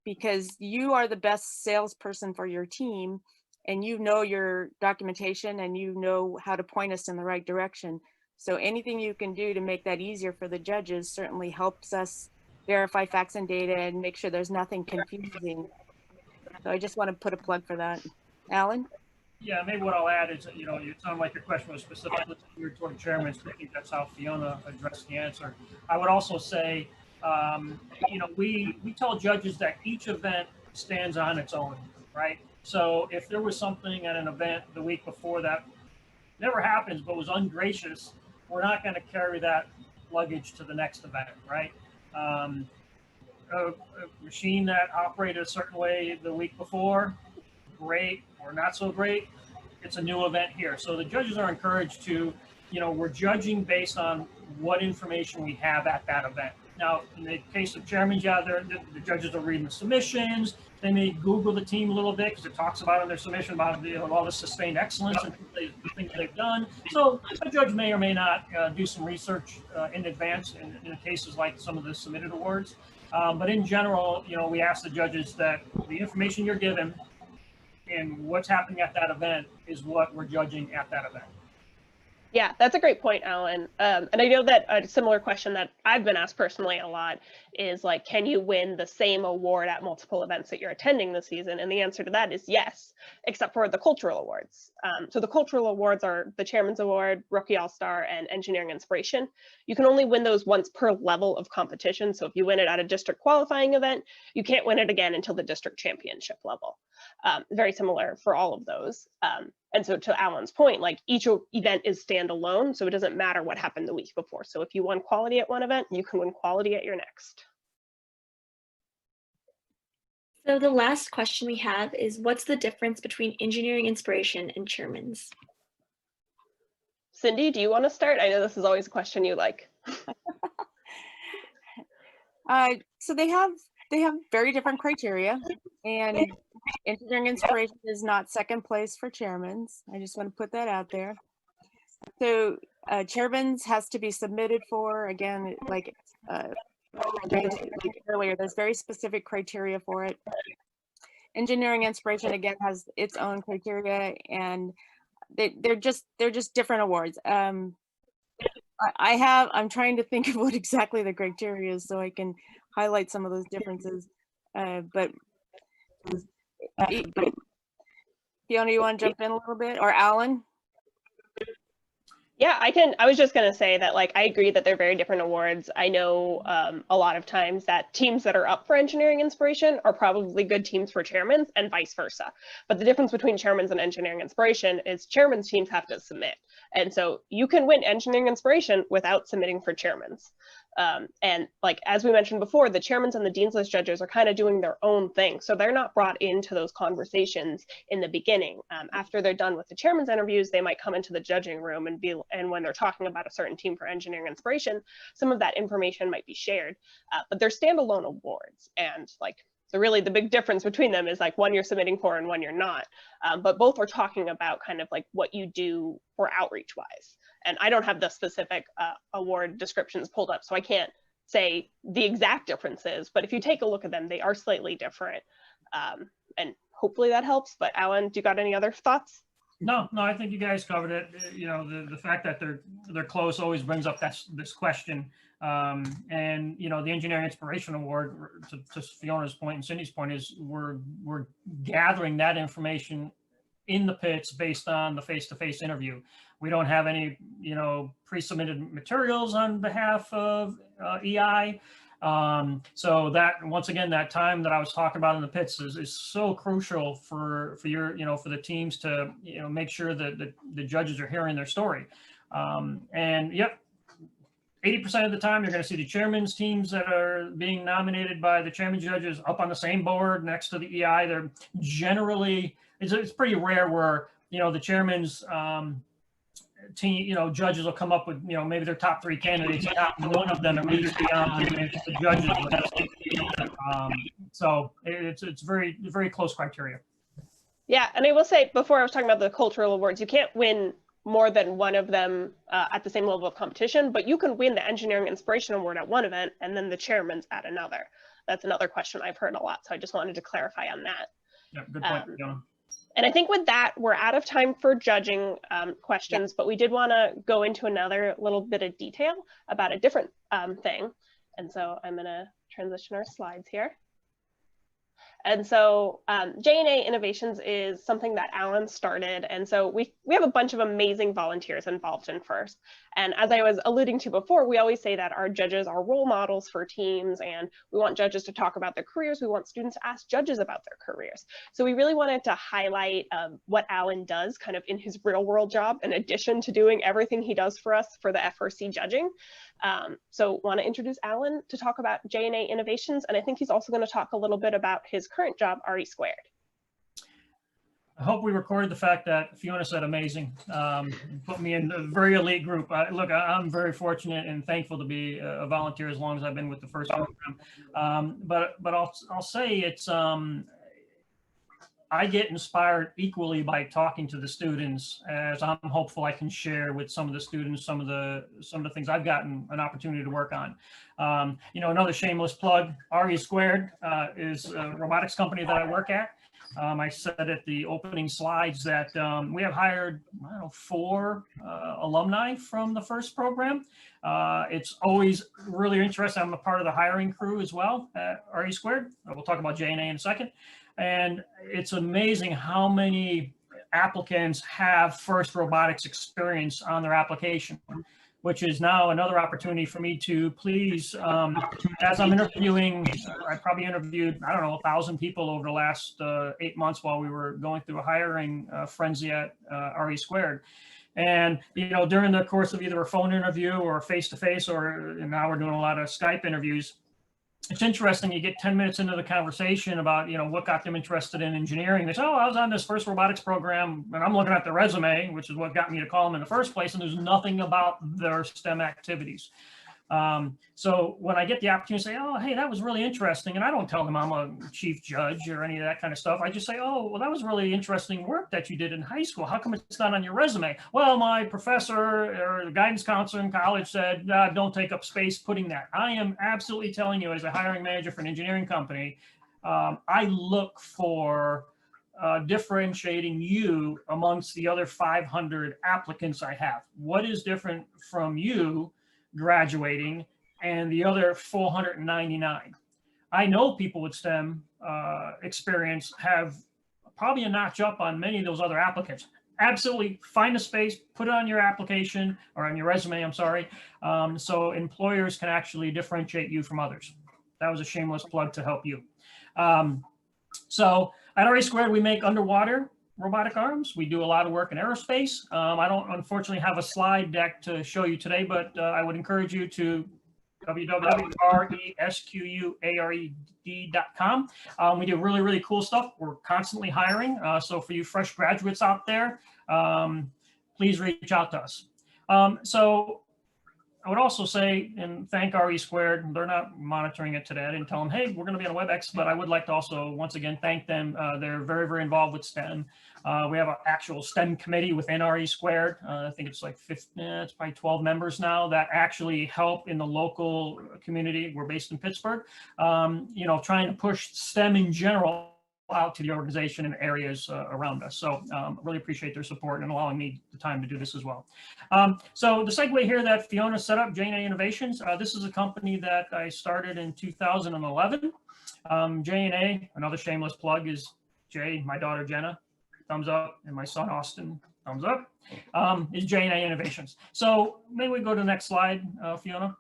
because you are the best salesperson for your team, and you know your documentation and you know how to point us in the right direction. So anything you can do to make that easier for the judges certainly helps us verify facts and data and make sure there's nothing confusing. So I just want to put a plug for that. Alan? Yeah, maybe what I'll add is, it sounded like your question was specifically geared toward chairman. So I think that's how Fiona addressed the answer. I would also say, we tell judges that each event stands on its own, right? So if there was something at an event the week before that never happens but was ungracious, we're not going to carry that luggage to the next event, right? a machine that operated a certain way the week before, great or not so great. It's a new event here. So the judges are encouraged to, we're judging based on what information we have at that event. Now, in the case of chairmen, yeah, the judges are reading the submissions. They may Google the team a little bit because it talks about in their submission about all the sustained excellence and things they've done. So a judge may or may not do some research in advance in cases like some of the submitted awards. But in general, we ask the judges that the information you're given and what's happening at that event is what we're judging at that event. Yeah, that's a great point, Alan. And I know that a similar question that I've been asked personally a lot is like, can you win the same award at multiple events that you're attending this season? And the answer to that is yes, except for the cultural awards. So the cultural awards are the Chairman's Award, Rookie All-Star, and Engineering Inspiration. You can only win those once per level of competition. So if you win it at a district qualifying event, you can't win it again until the district championship level. Very similar for all of those. And so to Alan's point, like each event is standalone, so it doesn't matter what happened the week before. So if you won quality at one event, you can win quality at your next. So the last question we have is, what's the difference between engineering inspiration and chairman's? Cindy, do you want to start? I know this is always a question you like. So they have very different criteria, and engineering inspiration is not second place for chairman's. I just want to put that out there. So chairman's has to be submitted for, again, like earlier, there's very specific criteria for it. Engineering inspiration, again, has its own criteria, and they're just different awards. I'm trying to think of what exactly the criteria is so I can highlight some of those differences. But Fiona, you want to jump in a little bit, or Alan? Yeah, I can. I was just going to say that, like, I agree that they're very different awards. I know a lot of times that teams that are up for engineering inspiration are probably good teams for chairman's and vice versa. But the difference between chairman's and engineering inspiration is chairman's teams have to submit. And so you can win engineering inspiration without submitting for chairman's. And like, as we mentioned before, the chairman's and the dean's list judges are kind of doing their own thing. So they're not brought into those conversations in the beginning. After they're done with the chairman's interviews, they might come into the judging room and when they're talking about a certain team for engineering inspiration, some of that information might be shared, but they're standalone awards. And like, so really the big difference between them is like one you're submitting for and one you're not. But both are talking about kind of like what you do for outreach wise. And I don't have the specific award descriptions pulled up, so I can't say the exact differences, but if you take a look at them, they are slightly different. And hopefully that helps. But Alan, do you got any other thoughts? No, I think you guys covered it. The fact that they're close always brings up this question. And the Engineering Inspiration Award, to Fiona's point and Cindy's point, is we're gathering that information in the pits based on the face-to-face interview. We don't have any, pre-submitted materials on behalf of EI. So that, once again, that time that I was talking about in the pits is so crucial for your, for the teams to, make sure that the judges are hearing their story. And yep, 80% of the time, you're going to see the chairman's teams that are being nominated by the chairman judges up on the same board next to the EI. They're generally, it's pretty rare where, the chairman's team, judges will come up with, maybe their top three candidates, not one of them at least beyond the judges list. So it's very, very close criteria. Yeah, and I will say, before I was talking about the cultural awards, you can't win more than one of them at the same level of competition, but you can win the Engineering Inspiration Award at one event and then the chairman's at another. That's another question I've heard a lot, so I just wanted to clarify on that. Yeah, good point, Fiona. And I think with that, we're out of time for judging questions, but we did want to go into another little bit of detail about a different thing. And so I'm going to transition our slides here. And so J&A Innovations is something that Alan started. And so we have a bunch of amazing volunteers involved in FIRST. And as I was alluding to before, we always say that our judges are role models for teams, and we want judges to talk about their careers. We want students to ask judges about their careers. So we really wanted to highlight what Alan does kind of in his real world job, in addition to doing everything he does for us for the FRC judging. So want to introduce Alan to talk about J&A Innovations, and I think he's also going to talk a little bit about his current job, RE Squared. I hope we recorded the fact that Fiona said amazing. Put me in a very elite group. Look, I'm very fortunate and thankful to be a volunteer as long as I've been with the FIRST program. But I'll say it's I get inspired equally by talking to the students, as I'm hopeful I can share with some of the students some of the things I've gotten an opportunity to work on. You know, another shameless plug, RE Squared is a robotics company that I work at. I said at the opening slides that we have hired, I don't know, 4 alumni from the FIRST program. It's always really interesting. I'm a part of the hiring crew as well at RE Squared. We'll talk about J&A in a second. And it's amazing how many applicants have FIRST robotics experience on their application, which is now another opportunity for me to please, as I'm interviewing, I probably interviewed, I don't know, 1,000 people over the last 8 months while we were going through a hiring frenzy at RE Squared. And, you know, during the course of either a phone interview or face-to-face, or now we're doing a lot of Skype interviews, it's interesting. You get 10 minutes into the conversation about, you know, what got them interested in engineering. They say, oh, I was on this FIRST robotics program, and I'm looking at their resume, which is what got me to call them in the first place. And there's nothing about their STEM activities. So when I get the opportunity to say, oh, hey, that was really interesting, and I don't tell them I'm a chief judge or any of that kind of stuff. I just say, oh, well, that was really interesting work that you did in high school. How come it's not on your resume? Well, my professor or the guidance counselor in college said, don't take up space putting that. I am absolutely telling you, as a hiring manager for an engineering company, I look for differentiating you amongst the other 500 applicants I have. What is different from you graduating and the other 499? I know people with STEM experience have probably a notch up on many of those other applicants. Absolutely, find a space, put it on your application or on your resume, I'm sorry, so employers can actually differentiate you from others. That was a shameless plug to help you. So at RE Squared, we make underwater robotic arms. We do a lot of work in aerospace. I don't unfortunately have a slide deck to show you today, but I would encourage you to www.resquared.com. We do really, really cool stuff. We're constantly hiring. So for you fresh graduates out there, please reach out to us. So I would also say, and thank RE Squared, they're not monitoring it today. I didn't tell them, hey, we're going to be on a WebEx, but I would like to also, once again, thank them. They're very, very involved with STEM. We have an actual STEM committee within RE Squared. I think it's like it's probably 12 members now that actually help in the local community. We're based in Pittsburgh, you know, trying to push STEM in general out to the organization and areas around us. So really appreciate their support and allowing me the time to do this as well. So the segue here that Fiona set up, J&A Innovations, this is a company that I started in 2011. J&A, another shameless plug, is Jay, my daughter Jenna, thumbs up, and my son Austin, thumbs up, is J&A Innovations. So maybe we go to the next slide, Fiona.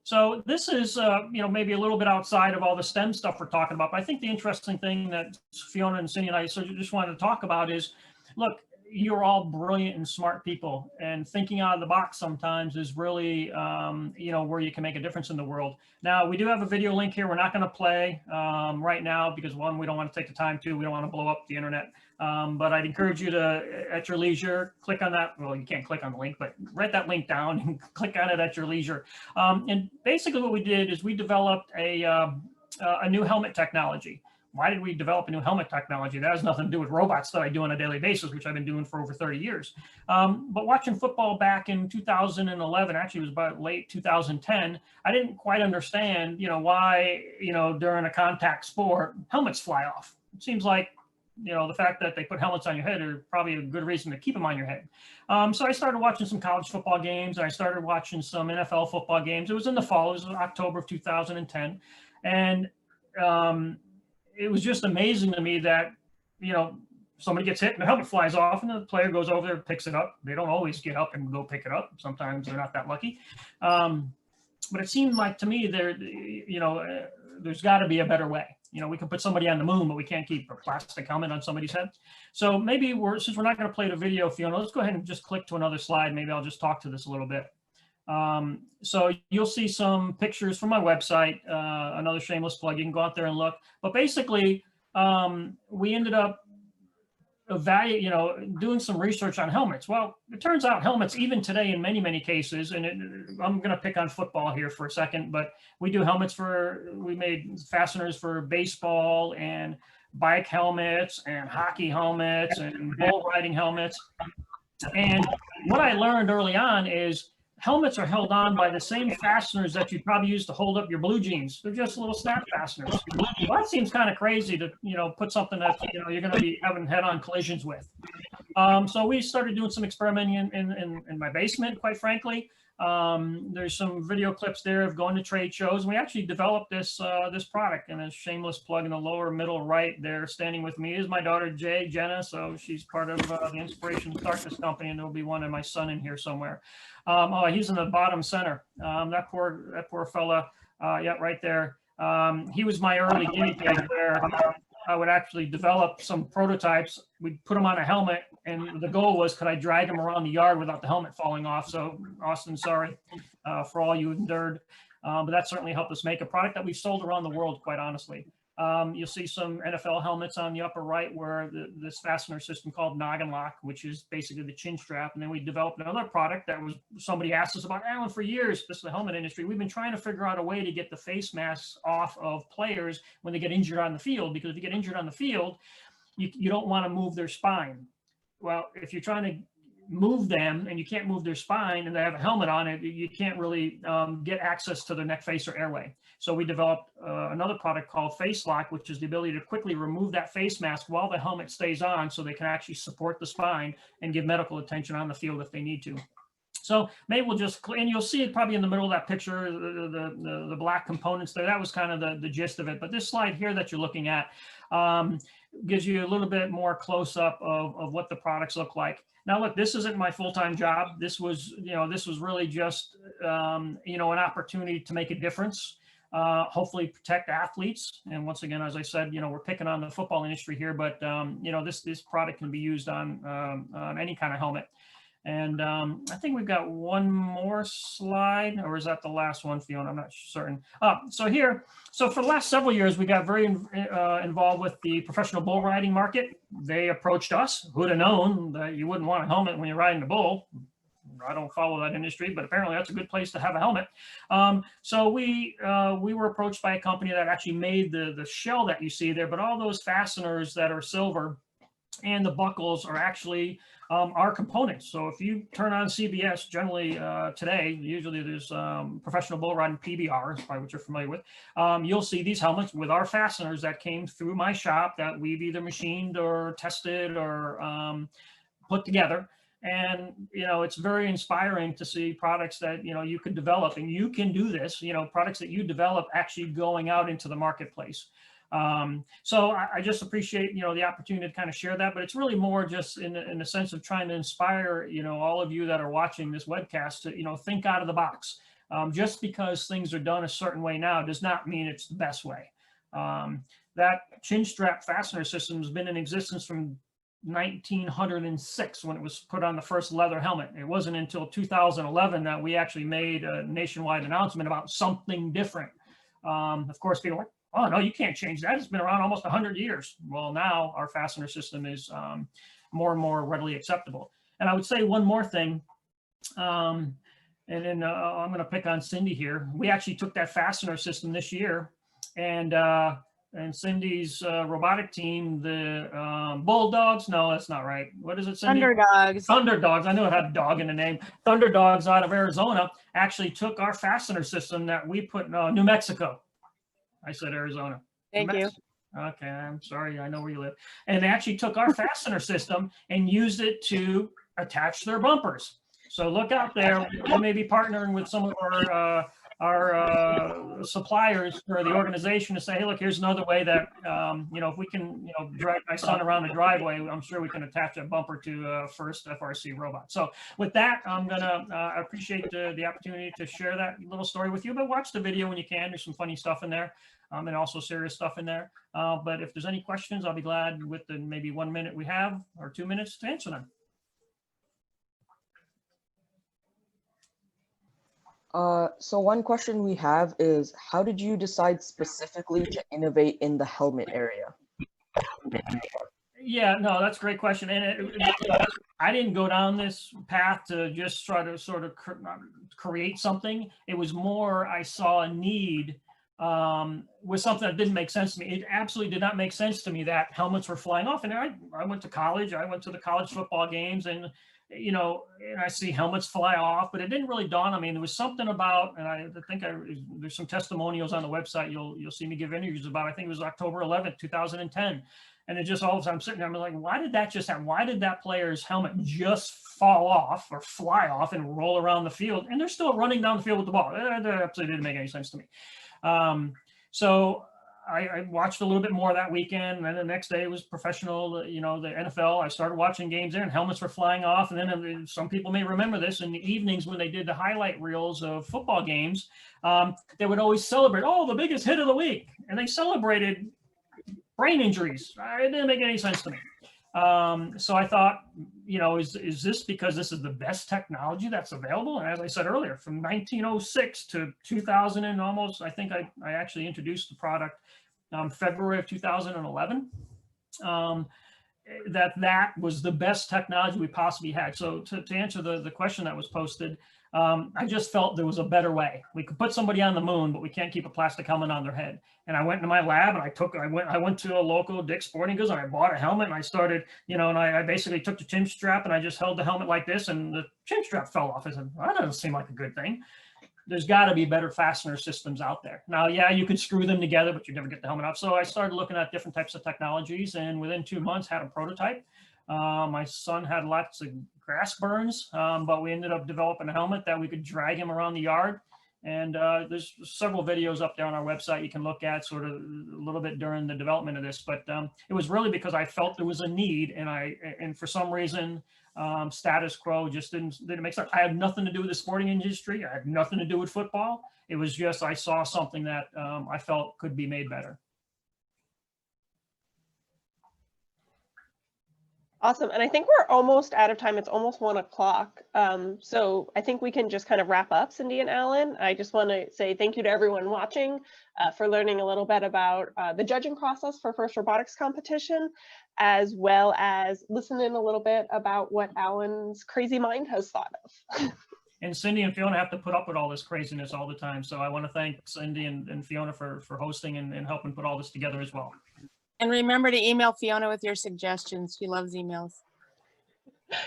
So this is, you know, maybe a little bit outside of all the STEM stuff we're talking about, but I think the interesting thing that Fiona and Cindy and I just wanted to talk about is, look, you're all brilliant and smart people, and thinking out of the box sometimes is really, you know, where you can make a difference in the world. Now, we do have a video link here. We're not going to play right now because, one, we don't want to take the time to. We don't want to blow up the internet. But I'd encourage you to, at your leisure, click on that. Well, you can't click on the link, but write that link down and click on it at your leisure. And basically what we did is we developed a new helmet technology. Why did we develop a new helmet technology? That has nothing to do with robots that I do on a daily basis, which I've been doing for over 30 years. But watching football back in 2011, actually it was about late 2010, I didn't quite understand, you know, why, you know, during a contact sport, helmets fly off. It seems like, you know, the fact that they put helmets on your head are probably a good reason to keep them on your head. So I started watching some college football games, and I started watching some NFL football games. It was in the fall, it was in October of 2010. And it was just amazing to me that, you know, somebody gets hit and the helmet flies off and the player goes over there and picks it up. They don't always get up and go pick it up. Sometimes they're not that lucky. But it seemed like to me there, you know, there's got to be a better way. You know, we can put somebody on the moon, but we can't keep a plastic helmet on somebody's head. So maybe since we're not going to play the video, Fiona, let's go ahead and just click to another slide. Maybe I'll just talk to this a little bit. So you'll see some pictures from my website, another shameless plug. You can go out there and look. But basically, we ended up doing some research on helmets. Well, it turns out helmets, even today in many cases, and I'm going to pick on football here for a second, but we do helmets we made fasteners for baseball and bike helmets and hockey helmets and bull riding helmets. And what I learned early on is helmets are held on by the same fasteners that you probably use to hold up your blue jeans. They're just little snap fasteners. Well, that seems kind of crazy to, you know, put something that, you know, you're going to be having head-on collisions with. So we started doing some experimenting in my basement, quite frankly. There's some video clips there of going to trade shows. And we actually developed this product, and a shameless plug in the lower middle right there. Standing with me is my daughter Jenna. So she's part of the Inspiration to Start this company, and there'll be one of my son in here somewhere. Oh, he's in the bottom center. That poor fella. Yeah, right there. He was my early guinea pig where I would actually develop some prototypes. We'd put them on a helmet, and the goal was, could I drag him around the yard without the helmet falling off? So Austin, sorry for all you endured, but that certainly helped us make a product that we've sold around the world, quite honestly. You'll see some NFL helmets on the upper right where this fastener system called Noggin Lock, which is basically the chin strap. And then we developed another product that was, somebody asked us about, Alan, for years, this is the helmet industry. We've been trying to figure out a way to get the face masks off of players when they get injured on the field, because if you get injured on the field, you don't want to move their spine. Well, if you're trying to move them and you can't move their spine and they have a helmet on it, you can't really get access to their neck, face, or airway. So we developed another product called Face Lock, which is the ability to quickly remove that face mask while the helmet stays on, so they can actually support the spine and give medical attention on the field if they need to. So maybe we'll just, and you'll see it probably in the middle of that picture, the black components there. That was kind of the gist of it. But this slide here that you're looking at gives you a little bit more close up of what the products look like. Now, look, this isn't my full-time job. This was really just, an opportunity to make a difference, hopefully protect athletes. And once again, as I said, we're picking on the football industry here, but, this product can be used on any kind of helmet. And I think we've got one more slide, or is that the last one, Fiona? I'm not certain. So for the last several years, we got very involved with the professional bull riding market. They approached us. Who'd have known that you wouldn't want a helmet when you're riding a bull? I don't follow that industry, but apparently that's a good place to have a helmet. So we were approached by a company that actually made the shell that you see there, but all those fasteners that are silver and the buckles are actually our components. So if you turn on CBS, generally today, usually there's professional bull riding PBR, probably what you're familiar with. You'll see these helmets with our fasteners that came through my shop that we've either machined or tested or put together. And, it's very inspiring to see products that, you could develop, and you can do this, products that you develop actually going out into the marketplace. So I just appreciate, the opportunity to kind of share that, but it's really more just in the sense of trying to inspire, all of you that are watching this webcast to, think out of the box. Just because things are done a certain way now does not mean it's the best way. That chin strap fastener system has been in existence from 1906 when it was put on the first leather helmet. It wasn't until 2011 that we actually made a nationwide announcement about something different. Of course, people are like, oh, no, you can't change that. It's been around almost 100 years. Well, now our fastener system is more and more readily acceptable. And I would say one more thing, and then I'm going to pick on Cindy here. We actually took that fastener system this year, and Cindy's robotic team, the Bulldogs, no, that's not right. What is it, Cindy? Thunderdogs. Thunderdogs, I knew it had a dog in the name. Thunderdogs out of Arizona actually took our fastener system that we put in New Mexico. I said Arizona. Thank you. Okay, I'm sorry. I know where you live. And they actually took our fastener system and used it to attach their bumpers. So look out there. We may be partnering with some of our suppliers or the organization to say, hey, look, here's another way that, if we can, drag my son around the driveway, I'm sure we can attach a bumper to first FRC robot. So with that, I'm gonna appreciate the opportunity to share that little story with you, but watch the video when you can. There's some funny stuff in there. And also serious stuff in there. But if there's any questions, I'll be glad with the maybe 1 minute we have or 2 minutes to answer them. So one question we have is, how did you decide specifically to innovate in the helmet area? Yeah, no, that's a great question. And I didn't go down this path to just try to sort of create something. It was more, I saw a need with something that didn't make sense to me. It absolutely did not make sense to me that helmets were flying off. And I went to college. I went to the college football games, and and I see helmets fly off, but it didn't really dawn on me. And there was something about, and I think there's some testimonials on the website. You'll see me give interviews about. I think it was October 11th, 2010. And it just all of a sudden I'm sitting there, I'm like, why did that just happen? Why did that player's helmet just fall off or fly off and roll around the field? And they're still running down the field with the ball. That absolutely didn't make any sense to me. So I watched a little bit more that weekend, and then the next day it was professional, the NFL. I started watching games there, and helmets were flying off. And then some people may remember this, in the evenings when they did the highlight reels of football games, they would always celebrate, oh, the biggest hit of the week. And they celebrated brain injuries. It didn't make any sense to me. So I thought, is this because this is the best technology that's available? And as I said earlier, from 1906 to 2000 and almost, I think I actually introduced the product February of 2011. That was the best technology we possibly had. So to answer the question that was posted, I just felt there was a better way. We could put somebody on the moon, but we can't keep a plastic helmet on their head. And I went into my lab, and I went to a local Dick's Sporting Goods, and I bought a helmet, and I started, and I basically took the chin strap and I just held the helmet like this, and the chin strap fell off. I said, well, that doesn't seem like a good thing. There's got to be better fastener systems out there. Now, yeah, you could screw them together, but you never get the helmet off. So I started looking at different types of technologies, and within 2 months had a prototype. My son had lots of grass burns, but we ended up developing a helmet that we could drag him around the yard. And there's several videos up there on our website you can look at sort of a little bit during the development of this. But it was really because I felt there was a need, and for some reason, status quo just didn't make sense. I had nothing to do with the sporting industry. I had nothing to do with football. It was just I saw something that I felt could be made better. Awesome. And I think we're almost out of time. It's almost 1 o'clock. So I think we can just kind of wrap up, Cindy and Alan. I just want to say thank you to everyone watching for learning a little bit about the judging process for First Robotics Competition, as well as listening a little bit about what Alan's crazy mind has thought of. And Cindy and Fiona have to put up with all this craziness all the time. So I want to thank Cindy and Fiona for hosting and helping put all this together as well. And remember to email Fiona with your suggestions. She loves emails.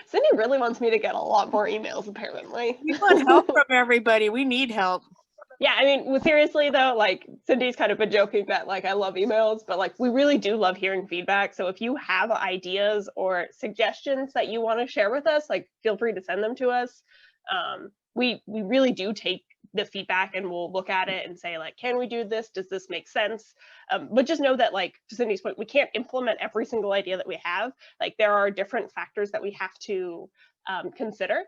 Cindy really wants me to get a lot more emails, apparently. We want help from everybody. We need help. Yeah, I mean, seriously though, like Cindy's kind of been joking that like I love emails, but like we really do love hearing feedback. So if you have ideas or suggestions that you want to share with us, like feel free to send them to us. We really do take the feedback and we'll look at it and say like, can we do this? Does this make sense? But just know that like to Cindy's point, we can't implement every single idea that we have. Like there are different factors that we have to consider.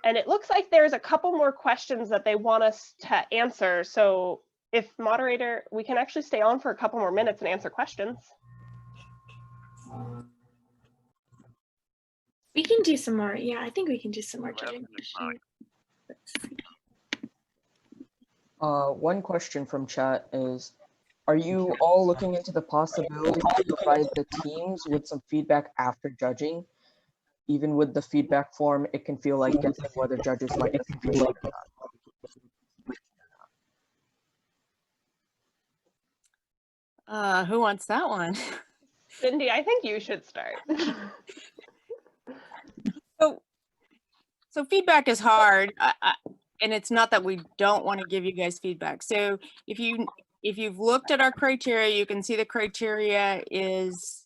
And it looks like there's a couple more questions that they want us to answer. So if moderator, we can actually stay on for a couple more minutes and answer questions. We can do some more. Yeah, I think we can do some more judging questions. One question from chat is, are you all looking into the possibility to provide the teams with some feedback after judging? Even with the feedback form, it can feel like guessing whether judges like the feedback or not. Who wants that one? Cindy, I think you should start. So feedback is hard, and it's not that we don't want to give you guys feedback. So if you've looked at our criteria, you can see the criteria is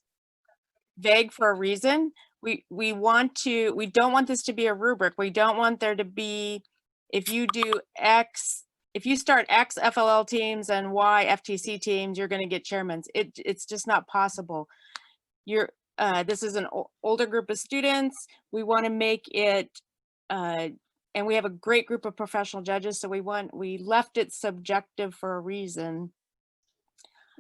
vague for a reason. We don't want this to be a rubric. We don't want there to be if you do X, if you start X FLL teams and Y FTC teams, you're going to get chairmans. It's just not possible. This is an older group of students. We want to make it, and we have a great group of professional judges. So we left it subjective for a reason.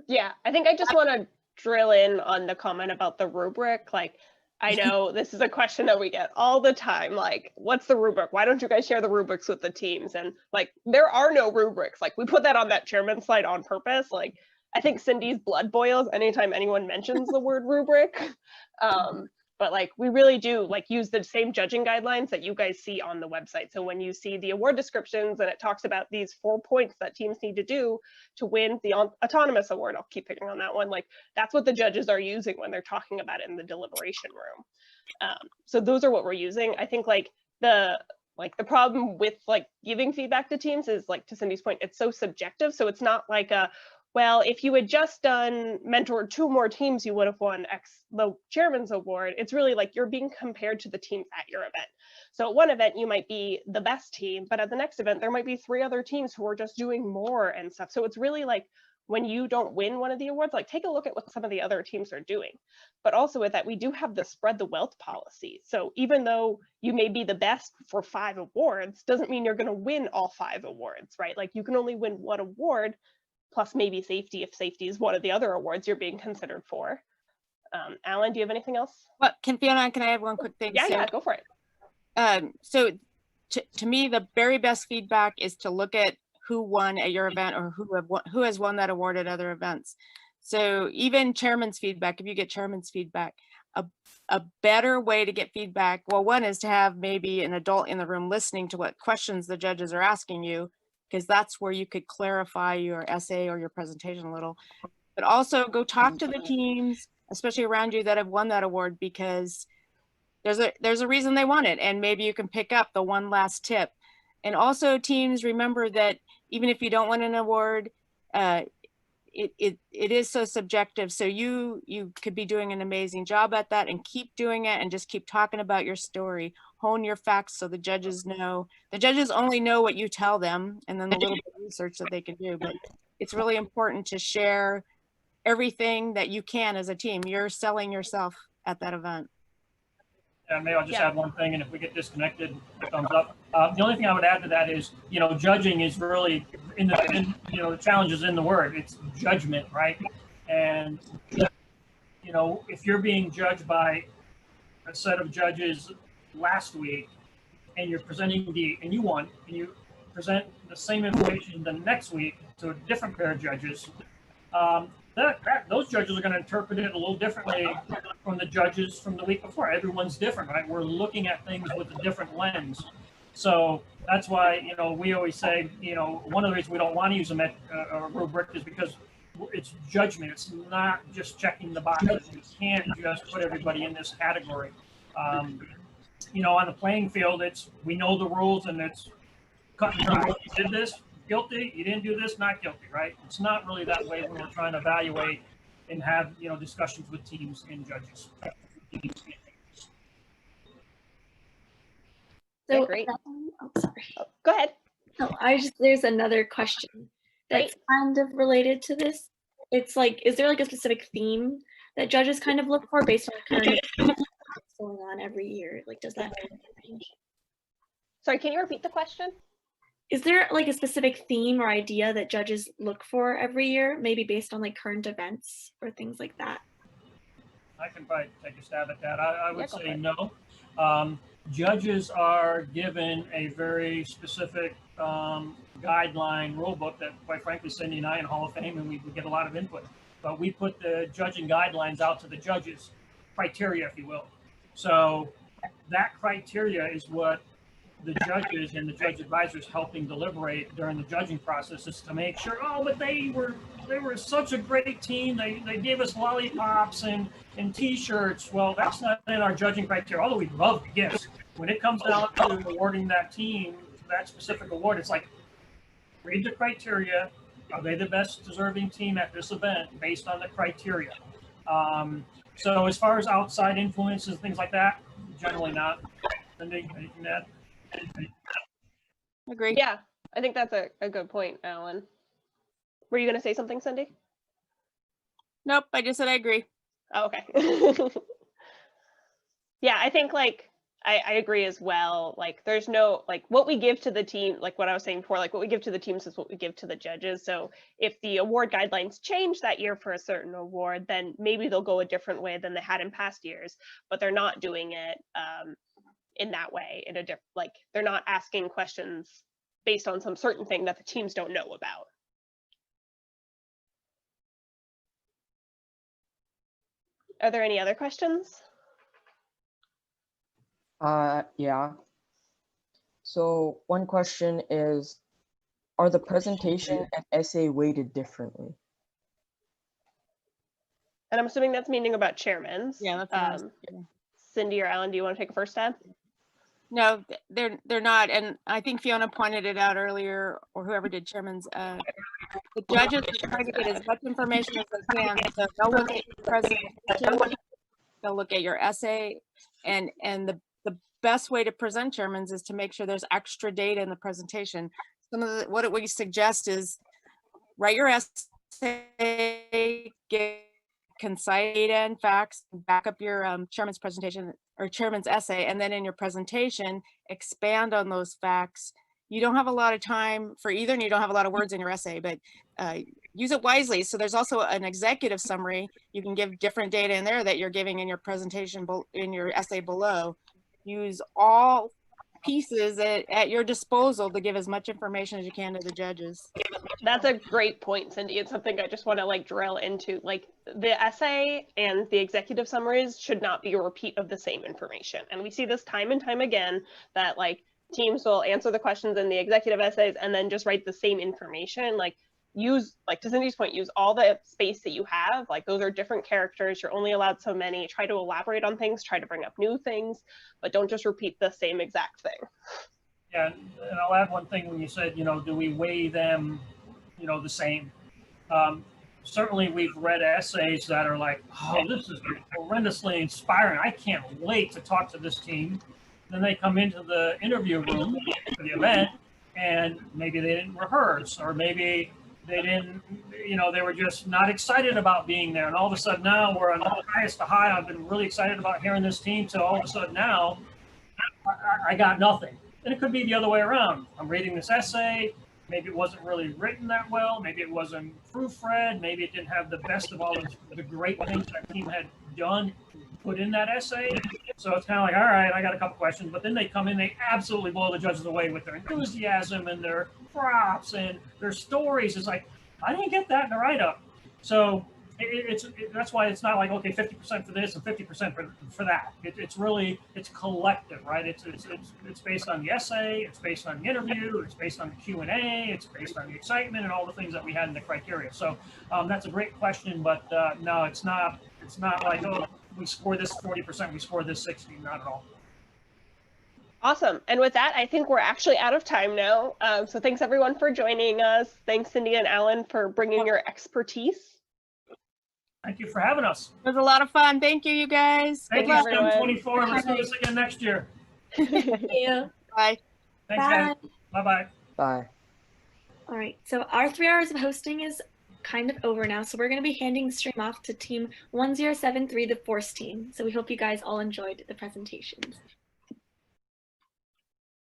Yeah, I think I just want to drill in on the comment about the rubric. Like, I know this is a question that we get all the time. Like, what's the rubric? Why don't you guys share the rubrics with the teams? And like, there are no rubrics. Like, we put that on that chairman slide on purpose. Like, I think Cindy's blood boils anytime anyone mentions the word rubric. But like, we really do like use the same judging guidelines that you guys see on the website. So when you see the award descriptions and it talks about these 4 points that teams need to do to win the autonomous award, I'll keep picking on that one. Like, that's what the judges are using when they're talking about it in the deliberation room. So those are what we're using. I think like the problem with like giving feedback to teams is, like, to Cindy's point, it's so subjective. So it's not like a, well, if you had just mentored 2 more teams, you would have won the chairman's award. It's really like you're being compared to the teams at your event. So at one event, you might be the best team, but at the next event, there might be 3 other teams who are just doing more and stuff. So it's really like, when you don't win one of the awards, like, take a look at what some of the other teams are doing. But also with that, we do have the spread the wealth policy. So even though you may be the best for 5 awards, doesn't mean you're going to win all 5 awards, right? Like, you can only win 1 award, plus maybe safety, if safety is one of the other awards you're being considered for. Alan, do you have anything else? Well, Fiona, can I have one quick thing? Yeah, go for it. So to me, the very best feedback is to look at who won at your event, or who has won that award at other events. So even chairman's feedback, if you get chairman's feedback, a better way to get feedback, well, one is to have maybe an adult in the room listening to what questions the judges are asking you, because that's where you could clarify your essay or your presentation a little. But also go talk to the teams, especially around you, that have won that award, because there's a reason they won it, and maybe you can pick up the one last tip. And also, teams, remember that even if you don't win an award, it is so subjective. So you could be doing an amazing job at that, and keep doing it, and just keep talking about your story. Hone your facts so the judges know. The judges only know what you tell them, and then the little bit of research that they can do. But it's really important to share everything that you can as a team. You're selling yourself at that event. Yeah, maybe I'll just add one thing, and if we get disconnected, thumbs up. The only thing I would add to that is, judging is really the challenge is in the word. It's judgment, right? And if you're being judged by a set of judges last week, and you're presenting and you won, and you present the same information the next week to a different pair of judges, those judges are going to interpret it a little differently from the judges from the week before. Everyone's different, right? We're looking at things with a different lens. So that's why, we always say, one of the reasons we don't want to use a rubric is because it's judgment. It's not just checking the boxes. You can't just put everybody in this category. On the playing field, we know the rules, and it's cut and dry. You did this, guilty. You didn't do this, not guilty, right? It's not really that way when we're trying to evaluate and have discussions with teams and judges. So, great. Sorry. Go ahead. There's another question that's kind of related to this. It's like, is there like a specific theme that judges kind of look for based on current events going on every year? Like, does that change? Sorry, can you repeat the question? Is there like a specific theme or idea that judges look for every year, maybe based on like current events or things like that? I can probably take a stab at that. I would say no. Judges are given a very specific guideline rule book that, quite frankly, Cindy and I in Hall of Fame, and we get a lot of input. But we put the judging guidelines out to the judges, criteria, if you will. So that criteria is what the judges and the judge advisors helping deliberate during the judging process, is to make sure, but they were such a great team. They gave us lollipops and T-shirts. Well, that's not in our judging criteria, although we love the gifts. When it comes down to awarding that team that specific award, it's like, read the criteria. Are they the best deserving team at this event based on the criteria? So as far as outside influences, things like that, generally not. Cindy, anything to add? Agree. Yeah, I think that's a good point, Alan. Were you going to say something, Cindy? Nope, I just said I agree. Oh, okay. Yeah, I think like I agree as well. Like there's no like what we give to the team, like what I was saying before, like what we give to the teams is what we give to the judges. So if the award guidelines change that year for a certain award, then maybe they'll go a different way than they had in past years, but they're not doing it in that way, in a different, like they're not asking questions based on some certain thing that the teams don't know about. Are there any other questions? Yeah. So one question is, are the presentation and essay weighted differently? And I'm assuming that's meaning about chairmans. Yeah, that's what I was thinking. Cindy or Alan, do you want to take a first stab? No, they're not, and I think Fiona pointed it out earlier, or whoever did chairman's. The judges are trying to get as much information as they can, so they'll look at your presentation, they'll look at your essay, and the best way to present chairman's is to make sure there's extra data in the presentation. Some of what we suggest is write your essay, get concise data and facts, back up your chairman's presentation or chairman's essay, and then in your presentation, expand on those facts. You don't have a lot of time for either, and you don't have a lot of words in your essay, but use it wisely. So there's also an executive summary. You can give different data in there that you're giving in your presentation, in your essay below. Use all pieces at your disposal to give as much information as you can to the judges. That's a great point, Cindy. It's something I just want to like drill into. Like the essay and the executive summaries should not be a repeat of the same information. And we see this time and time again that like teams will answer the questions in the executive essays and then just write the same information. Like use, like to Cindy's point, use all the space that you have. Like those are different characters. You're only allowed so many. Try to elaborate on things, try to bring up new things, but don't just repeat the same exact thing. Yeah, and I'll add one thing when you said, do we weigh them, the same? Certainly we've read essays that are like, oh, this is horrendously inspiring. I can't wait to talk to this team. Then they come into the interview room for the event and maybe they didn't rehearse, or maybe they didn't, they were just not excited about being there. And all of a sudden now we're on the highest of high. I've been really excited about hearing this team. So all of a sudden now I got nothing. And it could be the other way around. I'm reading this essay. Maybe it wasn't really written that well. Maybe it wasn't proofread. Maybe it didn't have the best of all the great things that team had done put in that essay. So it's kind of like, all right, I got a couple questions. But then they come in, they absolutely blow the judges away with their enthusiasm and their props and their stories. It's like, I didn't get that in the write-up. So that's why it's not like, okay, 50% for this and 50% for that. It's collective, right? It's based on the essay, it's based on the interview, it's based on the Q&A, it's based on the excitement and all the things that we had in the criteria. So that's a great question, but no, it's not like, oh, we score this 40%, we score this 60, not at all. Awesome. And with that, I think we're actually out of time now. So thanks everyone for joining us. Thanks Cindy and Alan for bringing your expertise. Thank you for having us. It was a lot of fun. Thank you, you guys. Thank you, STEM 24. Let's do this again next year. Thank you. Bye. Thanks, Bye. guys. Bye-bye. Bye. All right, so our 3 hours of hosting is kind of over now, so we're going to be handing the stream off to team 1073, the Force team. So we hope you guys all enjoyed the presentations.